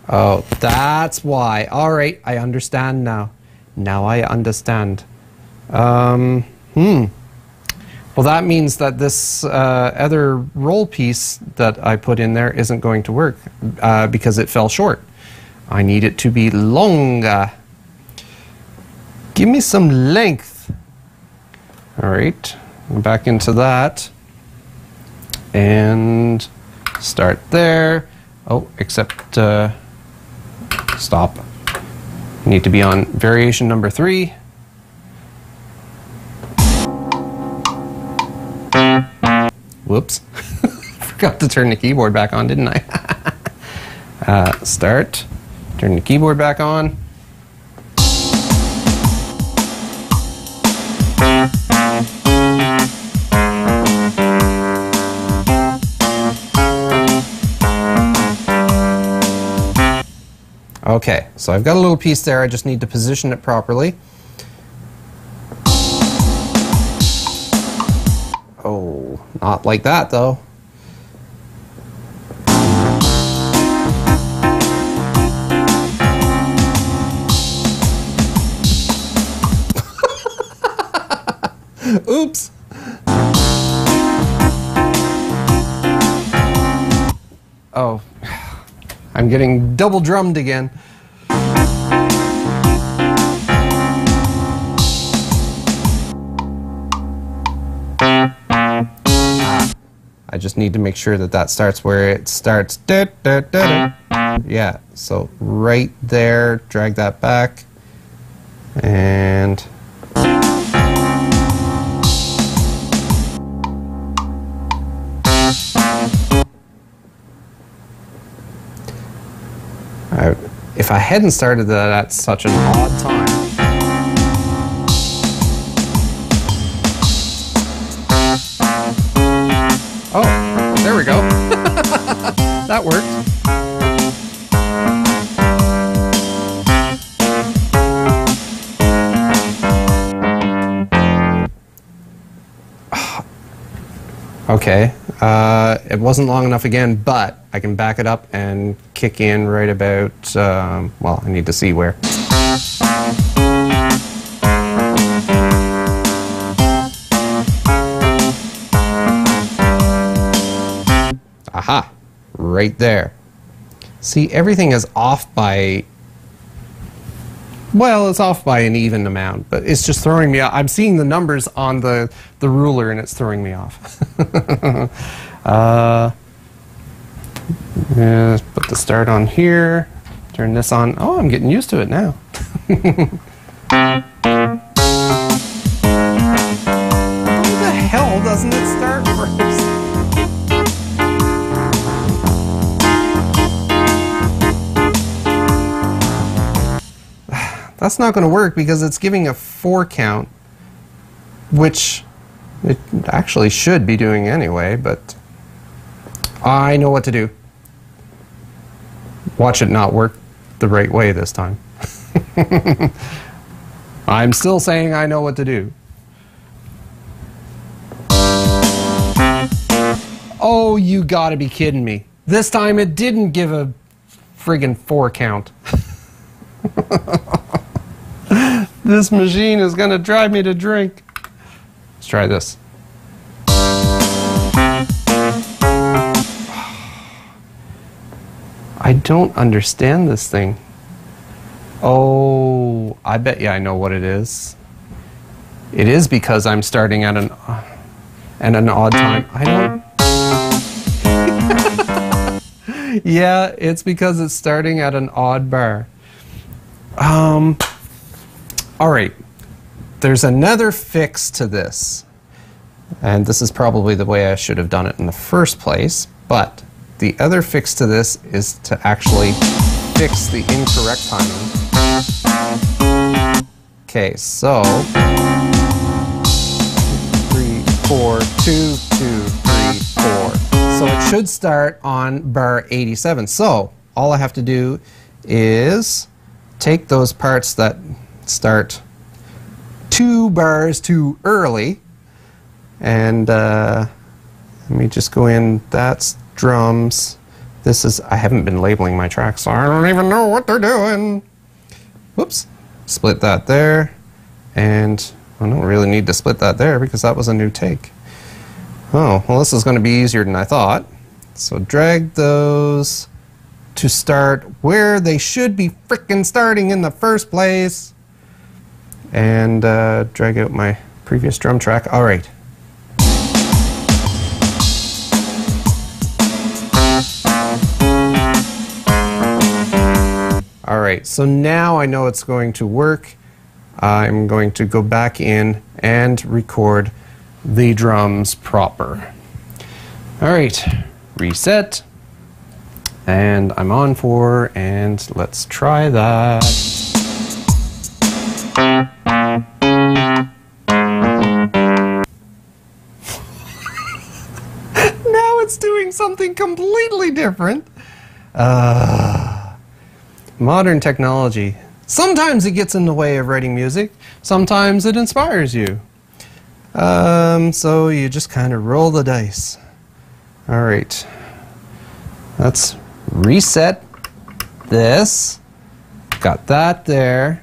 Oh, that's why. All right, I understand now. Now I understand. Well, that means that this other roll piece that I put in there isn't going to work because it fell short. I need it to be longer. Give me some length. All right, back into that. And start there. Oh, except... stop. Need to be on variation number 3. Whoops. Forgot to turn the keyboard back on, didn't I? Start. Turn the keyboard back on. Okay, so I've got a little piece there, I just need to position it properly. Oh, not like that though. Oops. Oh, I'm getting double drummed again. just need to make sure that that starts where it starts. Yeah, so right there, drag that back, and if I hadn't started that at such an odd time. Oh, there we go. That worked. Okay, it wasn't long enough again, but I can back it up and kick in right about, well, I need to see where. Aha, right there. See, everything is off by, well, it's off by an even amount, but it's just throwing me off. I'm seeing the numbers on the ruler and it's throwing me off. Yeah, put the start on here, turn this on. Oh, I'm getting used to it now. Why the hell doesn't it start first? That's not going to work because it's giving a 4 count, which it actually should be doing anyway, but I know what to do. Watch it not work the right way this time. I'm still saying I know what to do. Oh, you gotta be kidding me. This time it didn't give a friggin' 4 count. This machine is gonna drive me to drink. Let's try this. I don't understand this thing. Oh, I bet you I know what it is. It is because I'm starting at an odd time. I don't. Yeah, it's because it's starting at an odd bar. All right. There's another fix to this. And this is probably the way I should have done it in the first place, but the other fix to this is to actually fix the incorrect timing. Okay, so 3, 4, 2, 2, 3, 4. So it should start on bar 87. So all I have to do is take those parts that start 2 bars too early, and let me just go in. That's drums. This is, I haven't been labeling my tracks, so I don't even know what they're doing. Whoops. Split that there, and I don't really need to split that there because that was a new take. Oh, well, this is going to be easier than I thought. So drag those to start where they should be frickin' starting in the first place, and drag out my previous drum track. All right. All right, so now I know it's going to work. I'm going to go back in and record the drums proper. All right, reset. And I'm on 4, and let's try that. Now it's doing something completely different. Modern technology. Sometimes it gets in the way of writing music. Sometimes it inspires you. So you just kind of roll the dice. All right. Let's reset this. Got that there.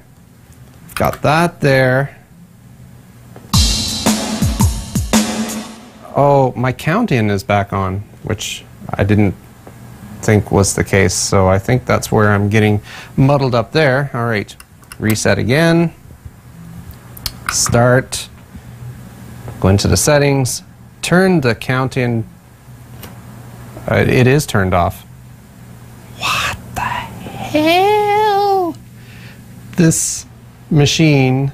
Got that there. Oh, my count in is back on, which I didn't think was the case, so I think that's where I'm getting muddled up there. All right, reset again. Start. Go into the settings. Turn the count in It is turned off. What the hell? This machine.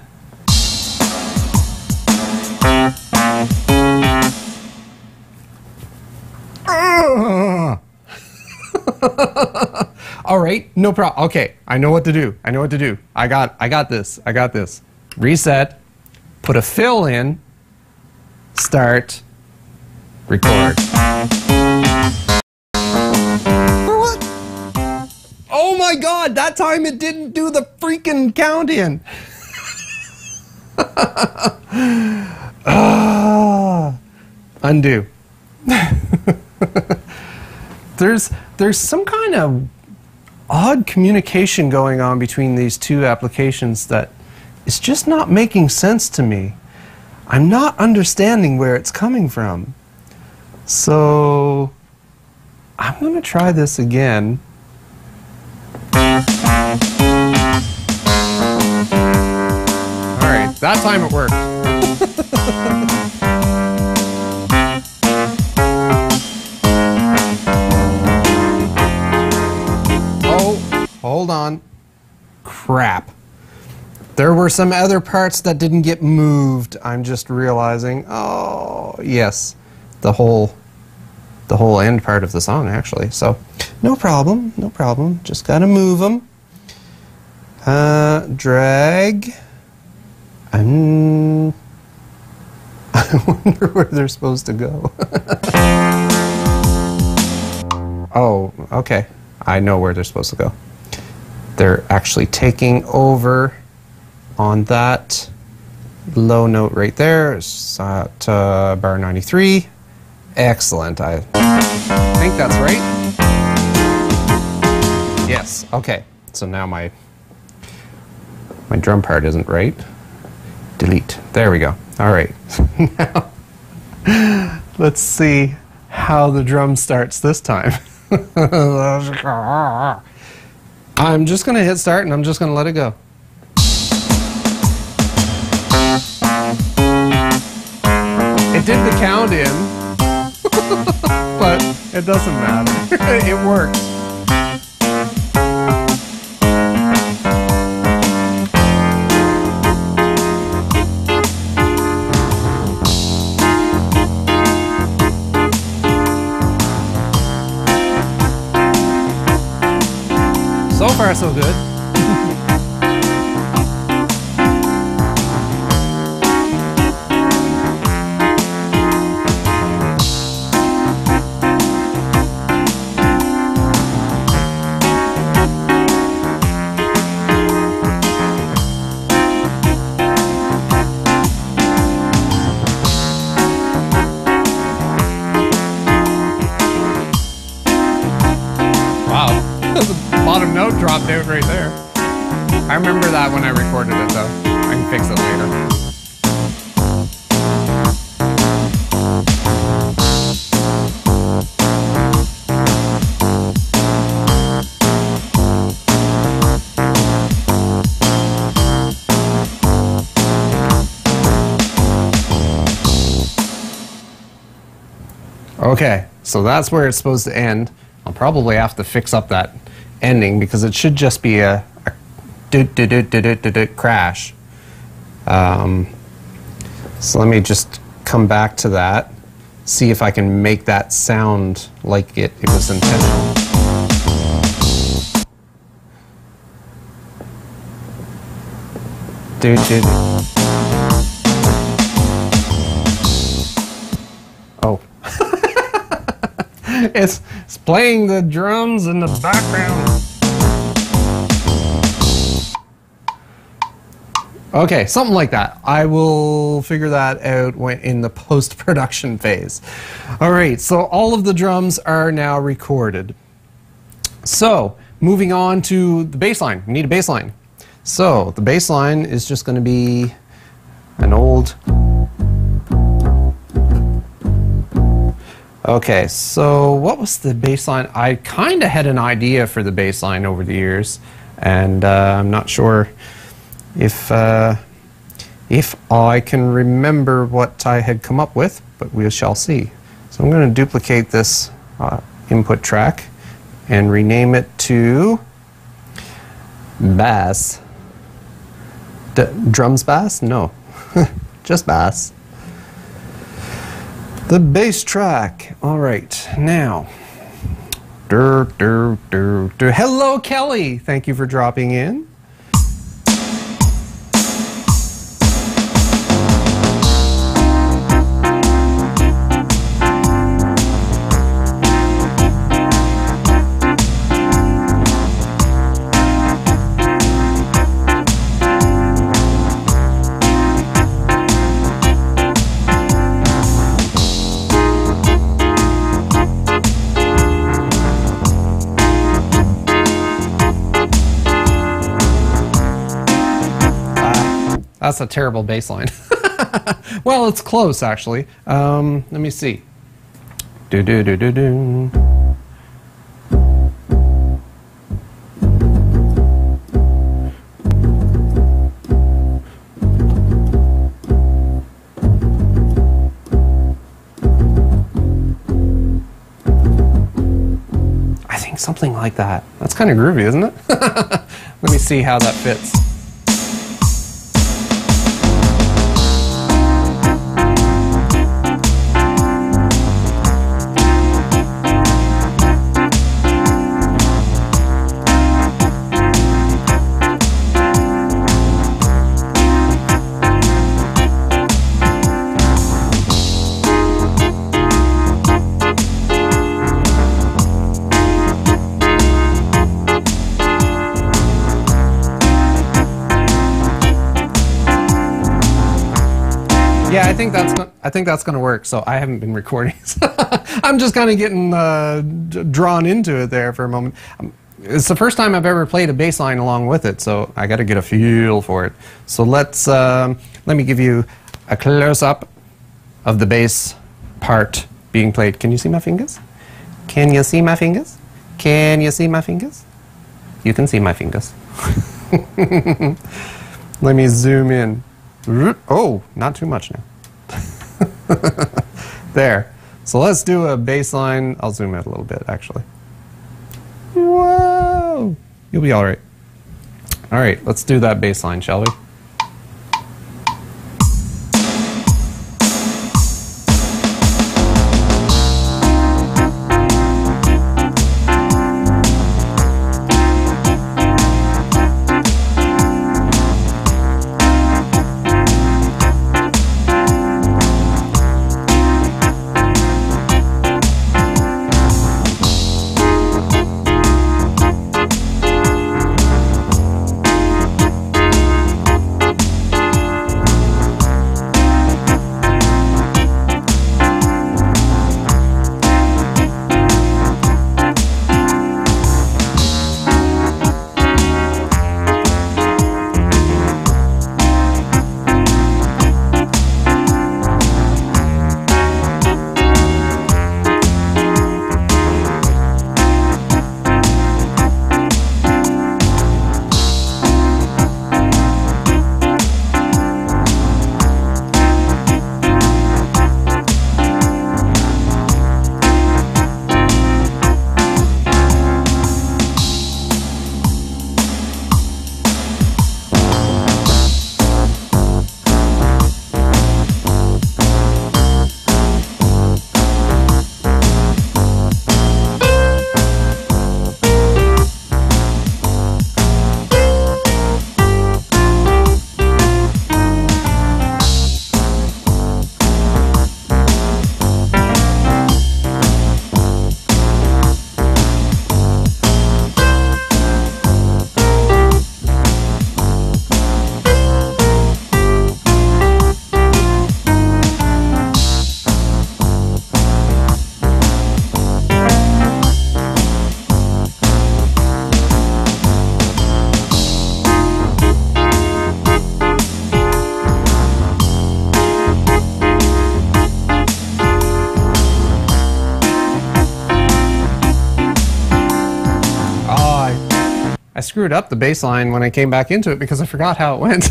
All right, no problem. Okay, I know what to do. I know what to do. I got this. I got this. Reset. Put a fill in. Start. Record. For what? Oh my God! That time it didn't do the freaking count in. Undo. There's some kind of odd communication going on between these two applications that is just not making sense to me. I'm not understanding where it's coming from. So I'm going to try this again. All right, that time it worked. Hold on. Crap. There were some other parts that didn't get moved. I'm just realizing. Oh, yes. The whole end part of the song, actually. So, no problem. No problem. Just gotta move them. Drag. I wonder where they're supposed to go. Oh, okay. I know where they're supposed to go. They're actually taking over on that low note right there. It's at bar 93. Excellent. I think that's right. Yes. Okay. So now my drum part isn't right. Delete. There we go. All right. Now let's see how the drum starts this time. I'm just going to hit start and I'm just going to let it go. It did the count in, but it doesn't matter. It worked. So far, so good. Bottom note dropped out right there. I remember that when I recorded it though. I can fix it later. Okay, so that's where it's supposed to end. I'll probably have to fix up that ending because it should just be a crash. So let me just come back to that, see if I can make that sound like it was intended. Oh. It's playing the drums in the background. Okay, something like that. I will figure that out in the post-production phase. All right, so all of the drums are now recorded. So, moving on to the bass line. We need a bass line. So, the bass line is just going to be an old... Okay, so what was the bass line? I kind of had an idea for the bass line over the years, and I'm not sure if I can remember what I had come up with, but we shall see. So I'm going to duplicate this input track and rename it to bass. Drums bass? No, just bass. The bass track. All right, now. Hello, Kelly. Thank you for dropping in. That's a terrible bass line. Well, it's close, actually. Let me see. Do do do do do. I think something like that. That's kind of groovy, isn't it? Let me see how that fits. Yeah, I think that's gonna work. So I haven't been recording. I'm just kind of getting drawn into it there for a moment. It's the first time I've ever played a bass line along with it, so I got to get a feel for it. So let me give you a close up of the bass part being played. Can you see my fingers? Can you see my fingers? Can you see my fingers? You can see my fingers. Let me zoom in. Oh, not too much now. There. So let's do a bass line. I'll zoom out a little bit, actually. Whoa! You'll be all right. All right, let's do that bass line, shall we? I screwed up the bass line when I came back into it because I forgot how it went.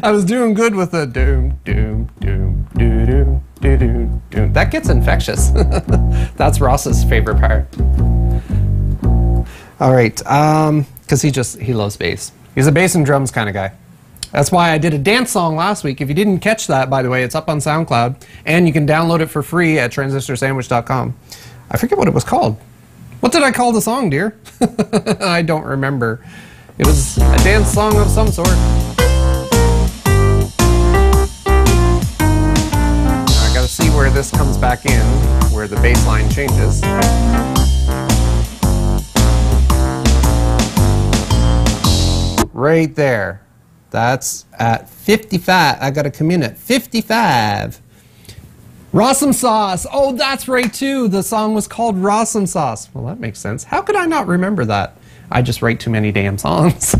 I was doing good with the doom, doom, doom, doo, doo, doo, doo, tune. That gets infectious. That's Ross's favorite part. All right, because he loves bass. He's a bass and drums kind of guy. That's why I did a dance song last week. If you didn't catch that, by the way, it's up on SoundCloud, and you can download it for free at transistorsandwich.com. I forget what it was called. What did I call the song, dear? I don't remember. It was a dance song of some sort. Now I gotta see where this comes back in, where the bass line changes. Right there. That's at 55. I gotta come in at 55. Rossum Sauce. Oh, that's right too. The song was called Rossum Sauce. Well, that makes sense. How could I not remember that? I just write too many damn songs.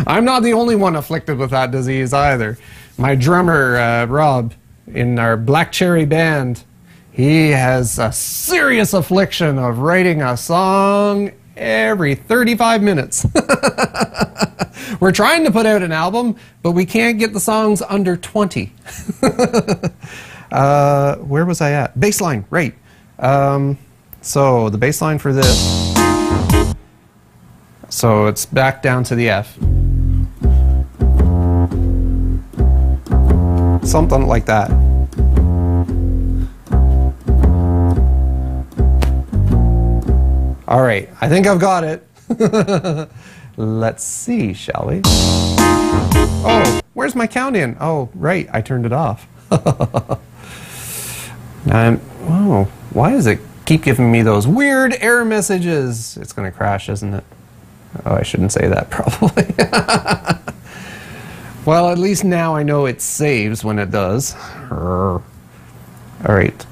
I'm not the only one afflicted with that disease either. My drummer, Rob, in our Black Cherry band, he has a serious affliction of writing a song every 35 minutes. We're trying to put out an album, but we can't get the songs under 20. Where was I at? Bassline, right. So the bassline for this. So it's back down to the F. Something like that. All right, I think I've got it. Let's see, shall we? Oh, where's my count in? Oh, right, I turned it off. Oh, why does it keep giving me those weird error messages? It's going to crash, isn't it? Oh, I shouldn't say that, probably. Well, at least now I know it saves when it does. All right.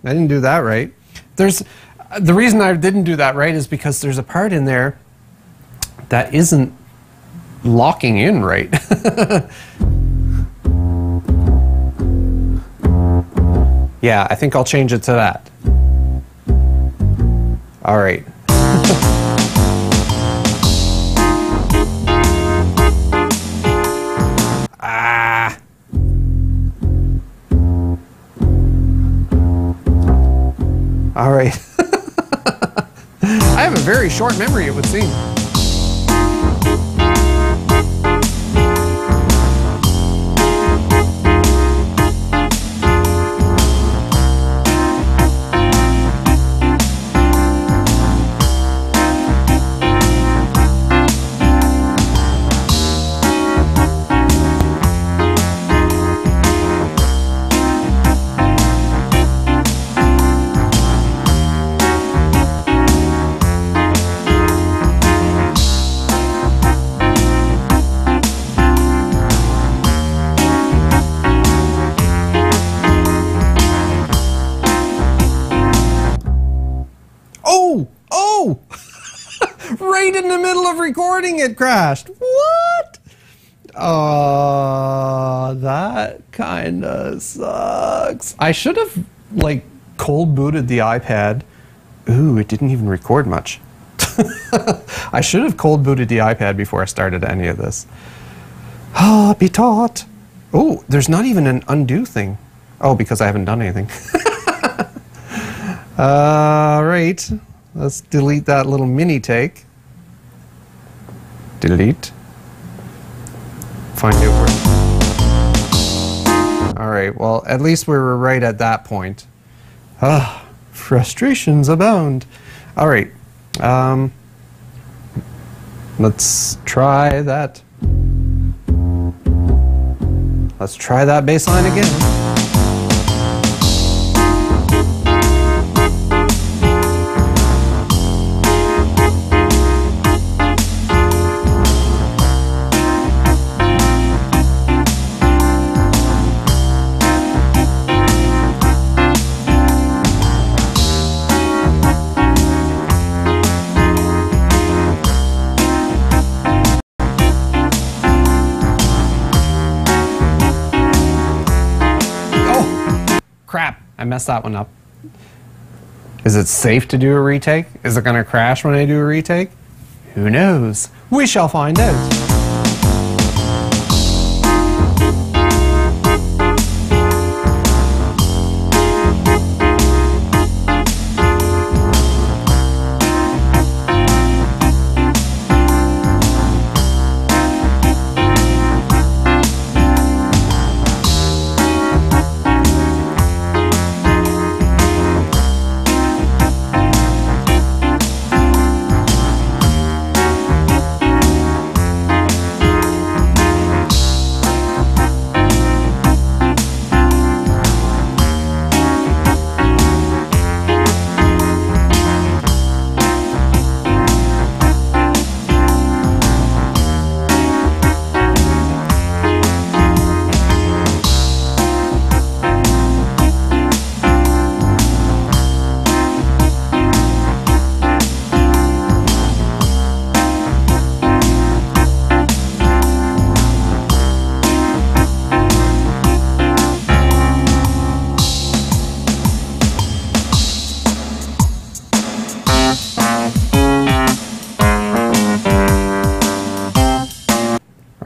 I didn't do that right. The reason I didn't do that right is because there's a part in there that isn't locking in right. Yeah, I think I'll change it to that. All right. All right. I have a very short memory, it would seem. Right in the middle of recording it crashed. What? That kinda sucks. I should have like cold booted the iPad. Ooh, it didn't even record much. I should have cold booted the iPad before I started any of this. Be taught. Oh, there's not even an undo thing. Oh, because I haven't done anything. Right. Let's delete that little mini take. Delete. Find it where. All right, well, at least we were right at that point. Frustrations abound. All right. Let's try that. Let's try that bass line again. Crap. I messed that one up. Is it safe to do a retake? Is it going to crash when I do a retake? Who knows? We shall find out.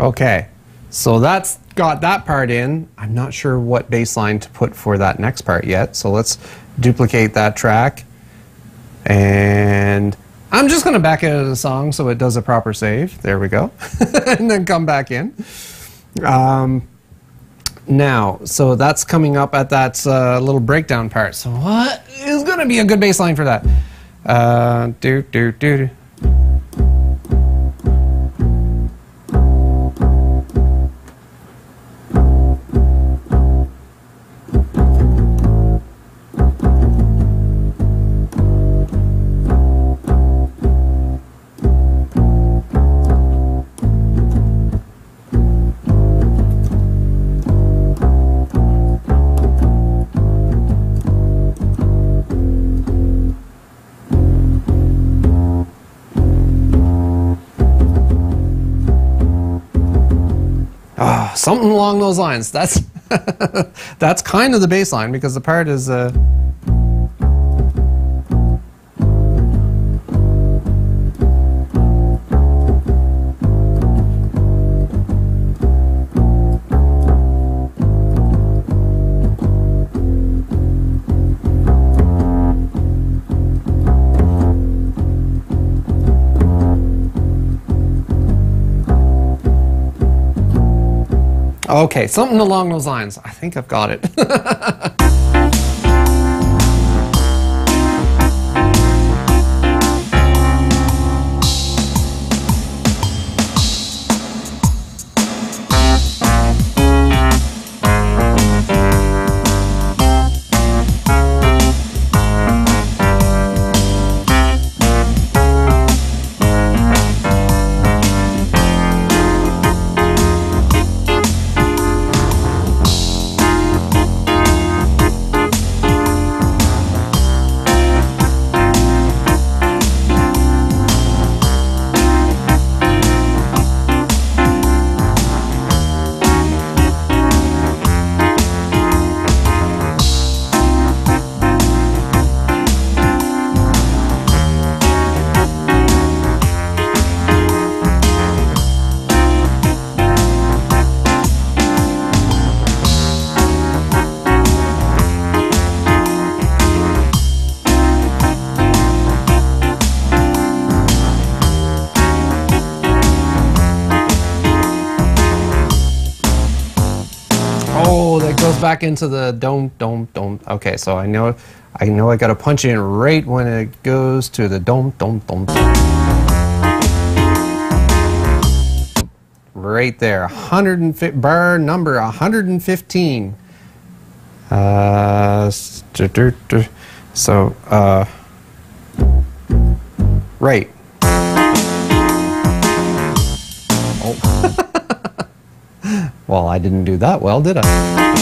Okay, so that's got that part in. I'm not sure what bass line to put for that next part yet, so let's duplicate that track. And I'm just going to back out of the song so it does a proper save. There we go. And then come back in. Now, so that's coming up at that little breakdown part. So what is going to be a good bass line for that? Something along those lines. That's that's kind of the bass line because the part is okay, something along those lines. I think I've got it. Back into the don't. Okay, so I know I got to punch in right when it goes to the don't. Right there, 150 bar number 115. So right. Oh. Well, I didn't do that well, did I?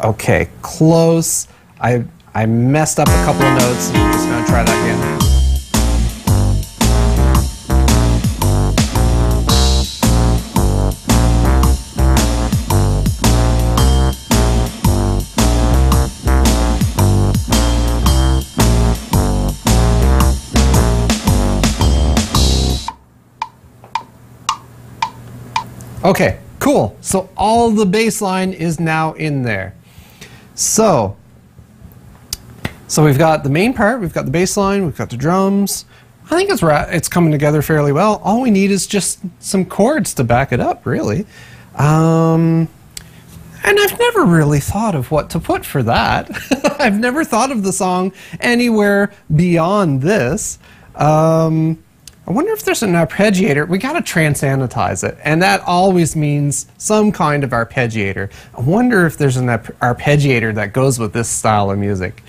Okay, close. I messed up a couple of notes. I'm just gonna try that again. Okay, cool. So all the bass line is now in there. So we've got the main part, we've got the bass line, we've got the drums. I think it's coming together fairly well. All we need is just some chords to back it up, really. And I've never really thought of what to put for that. I've never thought of the song anywhere beyond this. I wonder if there's an arpeggiator. We got to transanitize it, and that always means some kind of arpeggiator. I wonder if there's an arpeggiator that goes with this style of music.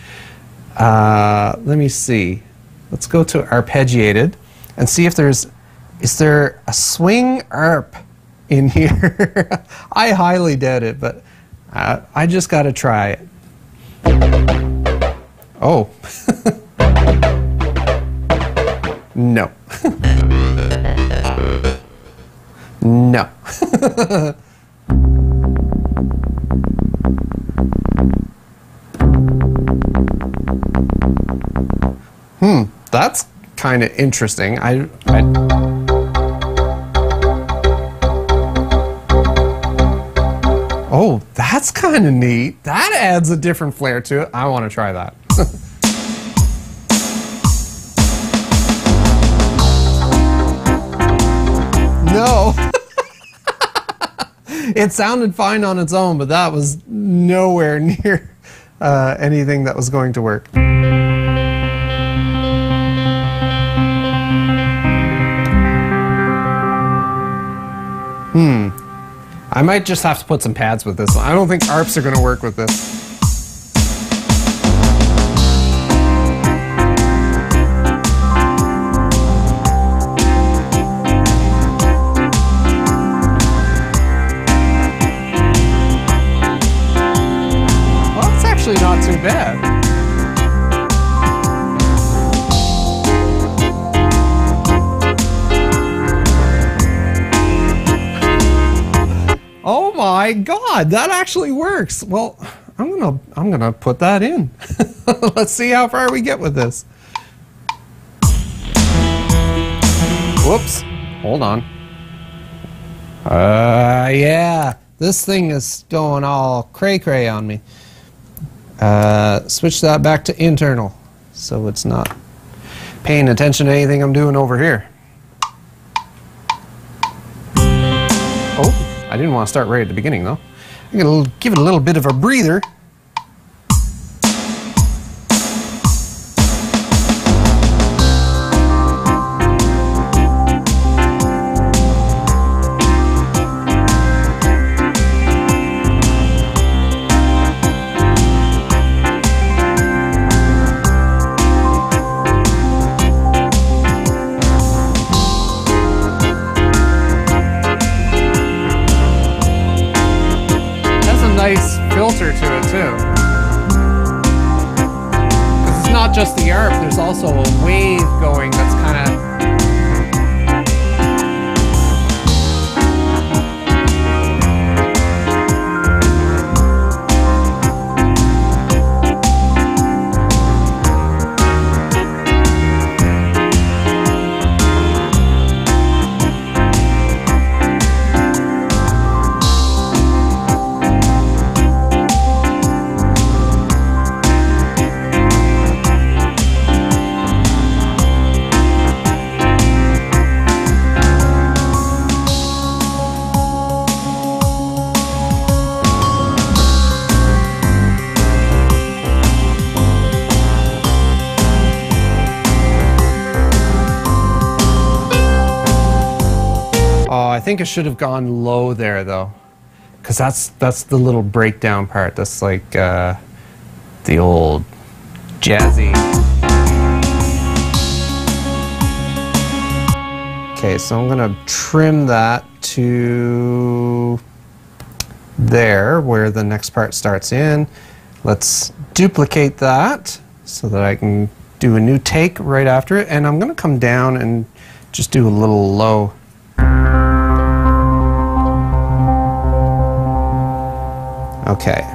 Let me see. Let's go to arpeggiated and see if is there a swing arp in here? I highly doubt it, but I just got to try it. Oh. No. No. That's kind of interesting. Oh, that's kind of neat. That adds a different flair to it. I want to try that. No. It sounded fine on its own, but that was nowhere near anything that was going to work. I might just have to put some pads with this one. I don't think ARPs are going to work with this. Well, it's actually not too bad. Oh my God, that actually works. Well, I'm gonna put that in. Let's see how far we get with this. Whoops, hold on. Yeah, this thing is going all cray-cray on me. Switch that back to internal so it's not paying attention to anything I'm doing over here. Oh. I didn't want to start right at the beginning, though. I'm going to give it a little bit of a breather. Nice filter to it too, because it's not just the ARP, there's also a wave going that's kind of I think it should have gone low there though, because that's the little breakdown part. That's like the old jazzy. Okay, so I'm gonna trim that to there where the next part starts in. Let's duplicate that so that I can do a new take right after it, and I'm going to come down and just do a little low. Okay.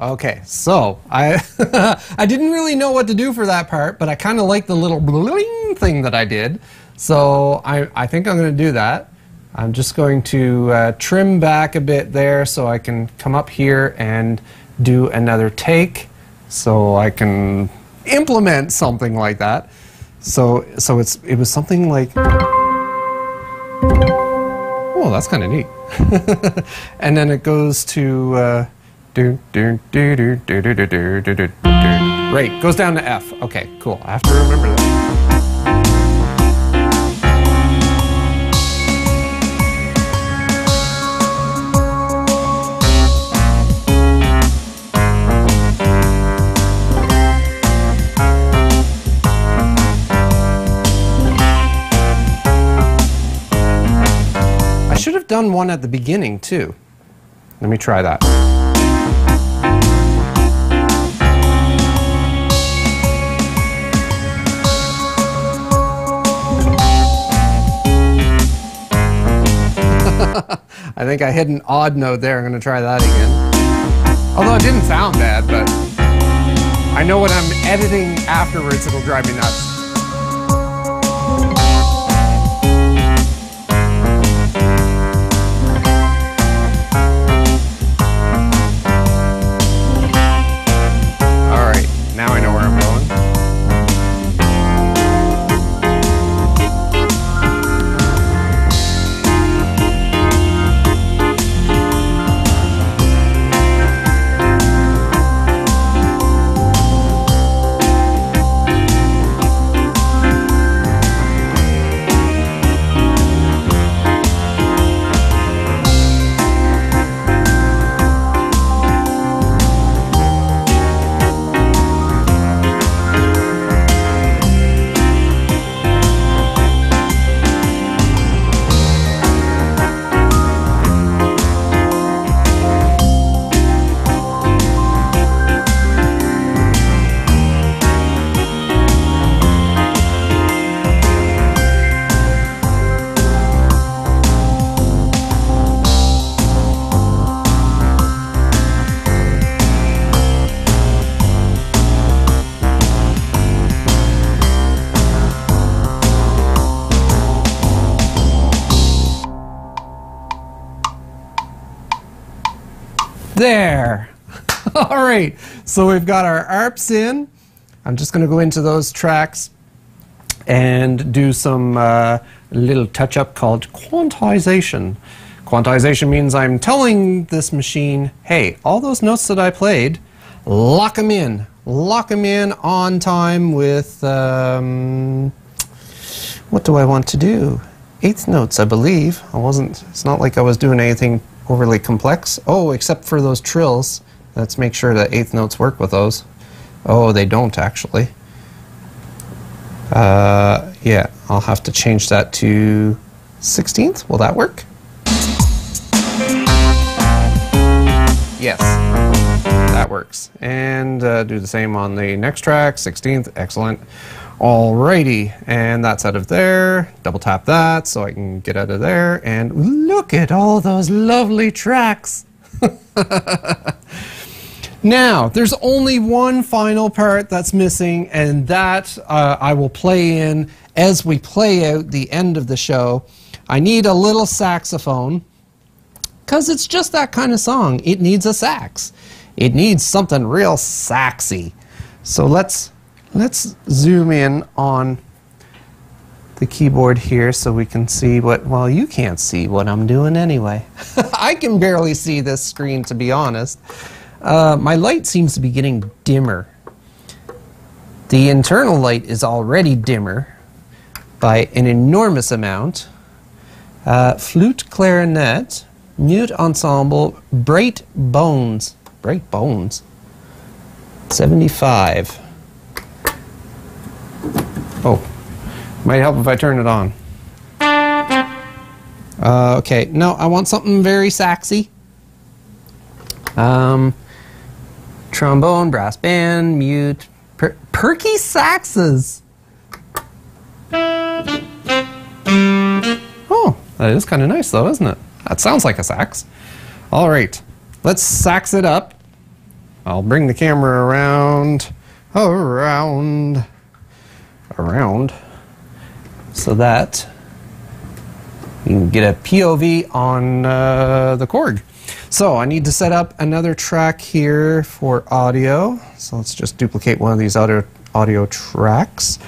Okay, so I I didn't really know what to do for that part, but I kind of like the little bling thing that I did. So I think I'm going to do that. I'm just going to trim back a bit there so I can come up here and do another take so I can implement something like that. So it was something like, oh, that's kind of neat. And then it goes to right, goes down to F. Okay, cool. I have to remember that. I should have done one at the beginning too. Let me try that. I think I hit an odd note there. I'm going to try that again. Although it didn't sound bad, but I know when I'm editing afterwards, it'll drive me nuts. All right, now I know where I'm going. There. All right, so we've got our ARPs in. I'm just going to go into those tracks and do some little touch-up called quantization. Quantization means I'm telling this machine, hey, all those notes that I played, lock them in. Lock them in on time with, what do I want to do? Eighth notes, I believe. It's not like I was doing anything overly complex. Oh, except for those trills. Let's make sure that eighth notes work with those. Oh, they don't actually. Yeah, I'll have to change that to 16th. Will that work? Yes, that works. And do the same on the next track, 16th. Excellent. Alrighty, and that's out of there. Double tap that so I can get out of there. And look at all those lovely tracks. Now, there's only one final part that's missing, and that I will play in as we play out the end of the show. I need a little saxophone, because it's just that kind of song. It needs a sax. It needs something real saxy. So let's zoom in on the keyboard here so we can see what, well, you can't see what I'm doing anyway. I can barely see this screen, to be honest. My light seems to be getting dimmer. The internal light is already dimmer by an enormous amount. Flute, clarinet, mute ensemble, bright bones. Bright bones. 75. Oh, might help if I turn it on. Okay, no, I want something very saxy. Trombone, brass band, mute, perky saxes. Oh, that is kind of nice though, isn't it? That sounds like a sax. All right, let's sax it up. I'll bring the camera around, so that you can get a POV on the Korg. So I need to set up another track here for audio. So let's just duplicate one of these audio tracks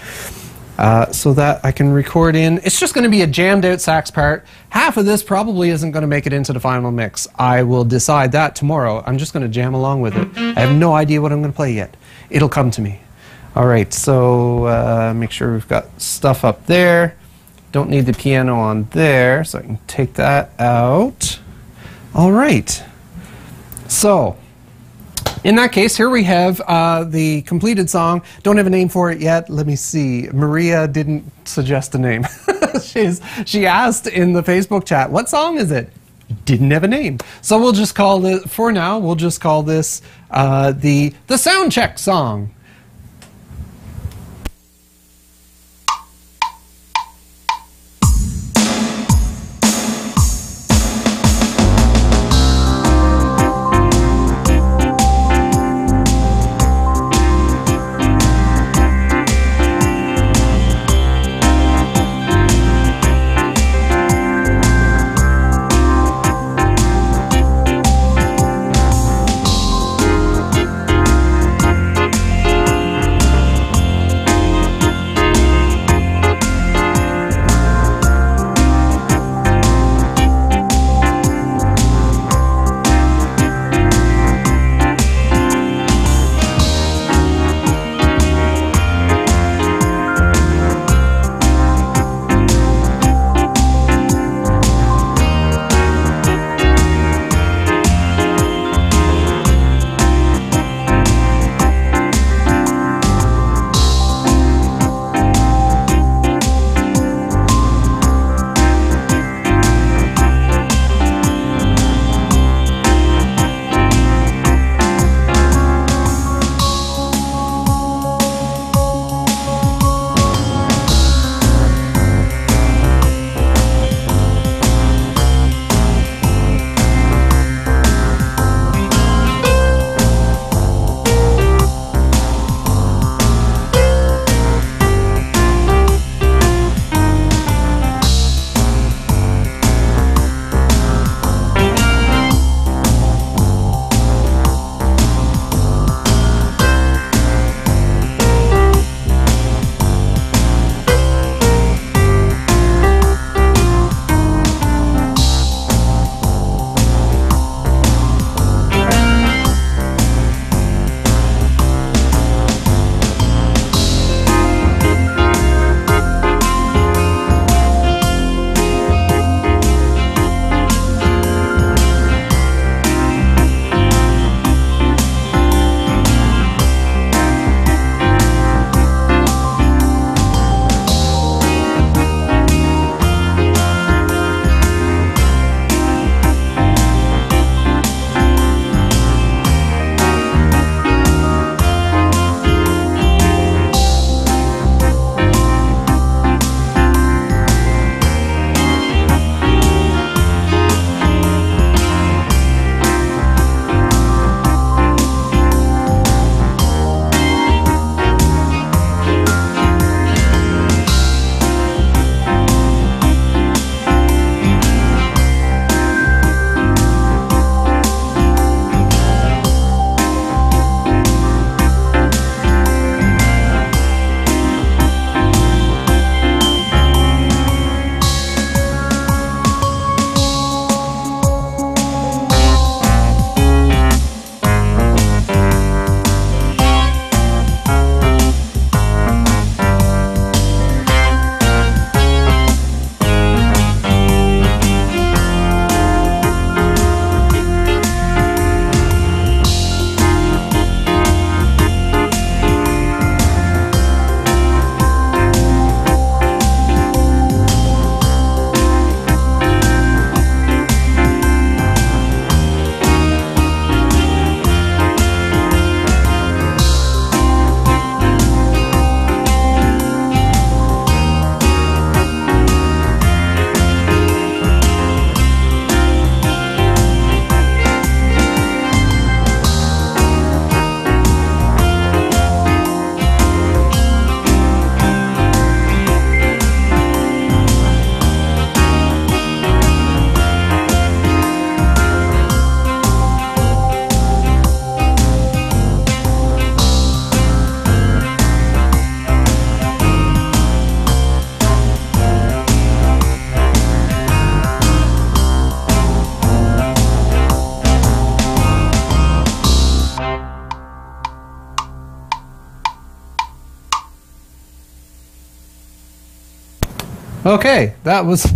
so that I can record in. It's just going to be a jammed out sax part. Half of this probably isn't going to make it into the final mix. I will decide that tomorrow. I'm just going to jam along with it. I have no idea what I'm going to play yet. It'll come to me. All right, so make sure we've got stuff up there. Don't need the piano on there, so I can take that out. All right, so in that case, here we have the completed song. Don't have a name for it yet. Let me see. Maria didn't suggest a name. She asked in the Facebook chat, what song is it? Didn't have a name. So we'll just call it, for now, we'll just call this the sound check song. Okay, that was...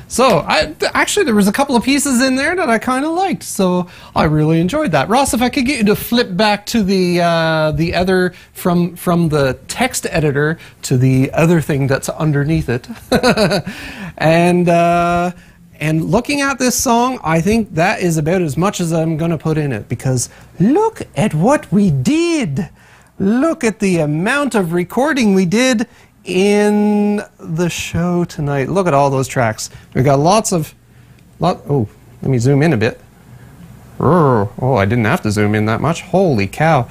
So, actually, there was a couple of pieces in there that I kind of liked, so I really enjoyed that. Ross, if I could get you to flip back to the other, from the text editor to the other thing that's underneath it. And looking at this song, I think that is about as much as I'm going to put in it, because look at what we did. Look at the amount of recording we did in the show tonight. Look at all those tracks. We got oh, let me zoom in a bit. Oh, I didn't have to zoom in that much. Holy cow.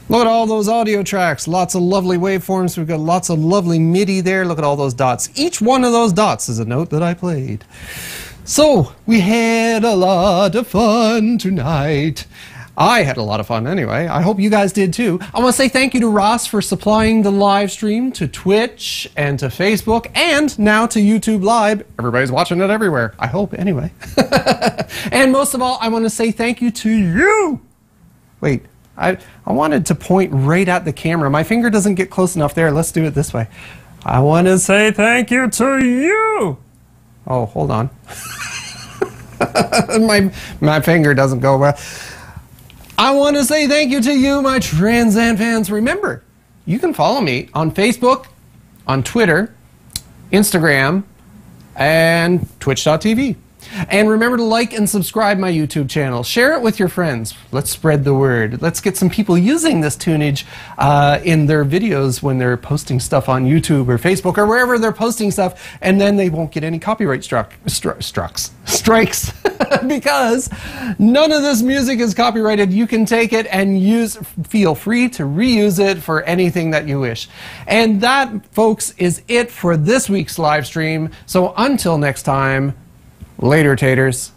Look at all those audio tracks. Lots of lovely waveforms. We've got lots of lovely MIDI there. Look at all those dots. Each one of those dots is a note that I played. So, we had a lot of fun tonight. I had a lot of fun anyway. I hope you guys did too. I want to say thank you to Ross for supplying the live stream to Twitch and to Facebook and now to YouTube Live. Everybody's watching it everywhere. I hope anyway. And most of all, I want to say thank you to you. Wait, I wanted to point right at the camera. My finger doesn't get close enough there. Let's do it this way. I want to say thank you to you. Oh, hold on. my finger doesn't go well. I want to say thank you to you, my TranSan fans. Remember, you can follow me on Facebook, on Twitter, Instagram, and Twitch.tv. And remember to like and subscribe my YouTube channel. Share it with your friends. Let's spread the word. Let's get some people using this tunage in their videos when they're posting stuff on YouTube or Facebook or wherever they're posting stuff, and then they won't get any copyright strikes. Because none of this music is copyrighted. You can take it and feel free to reuse it for anything that you wish. And that, folks, is it for this week's live stream. So until next time, later, taters.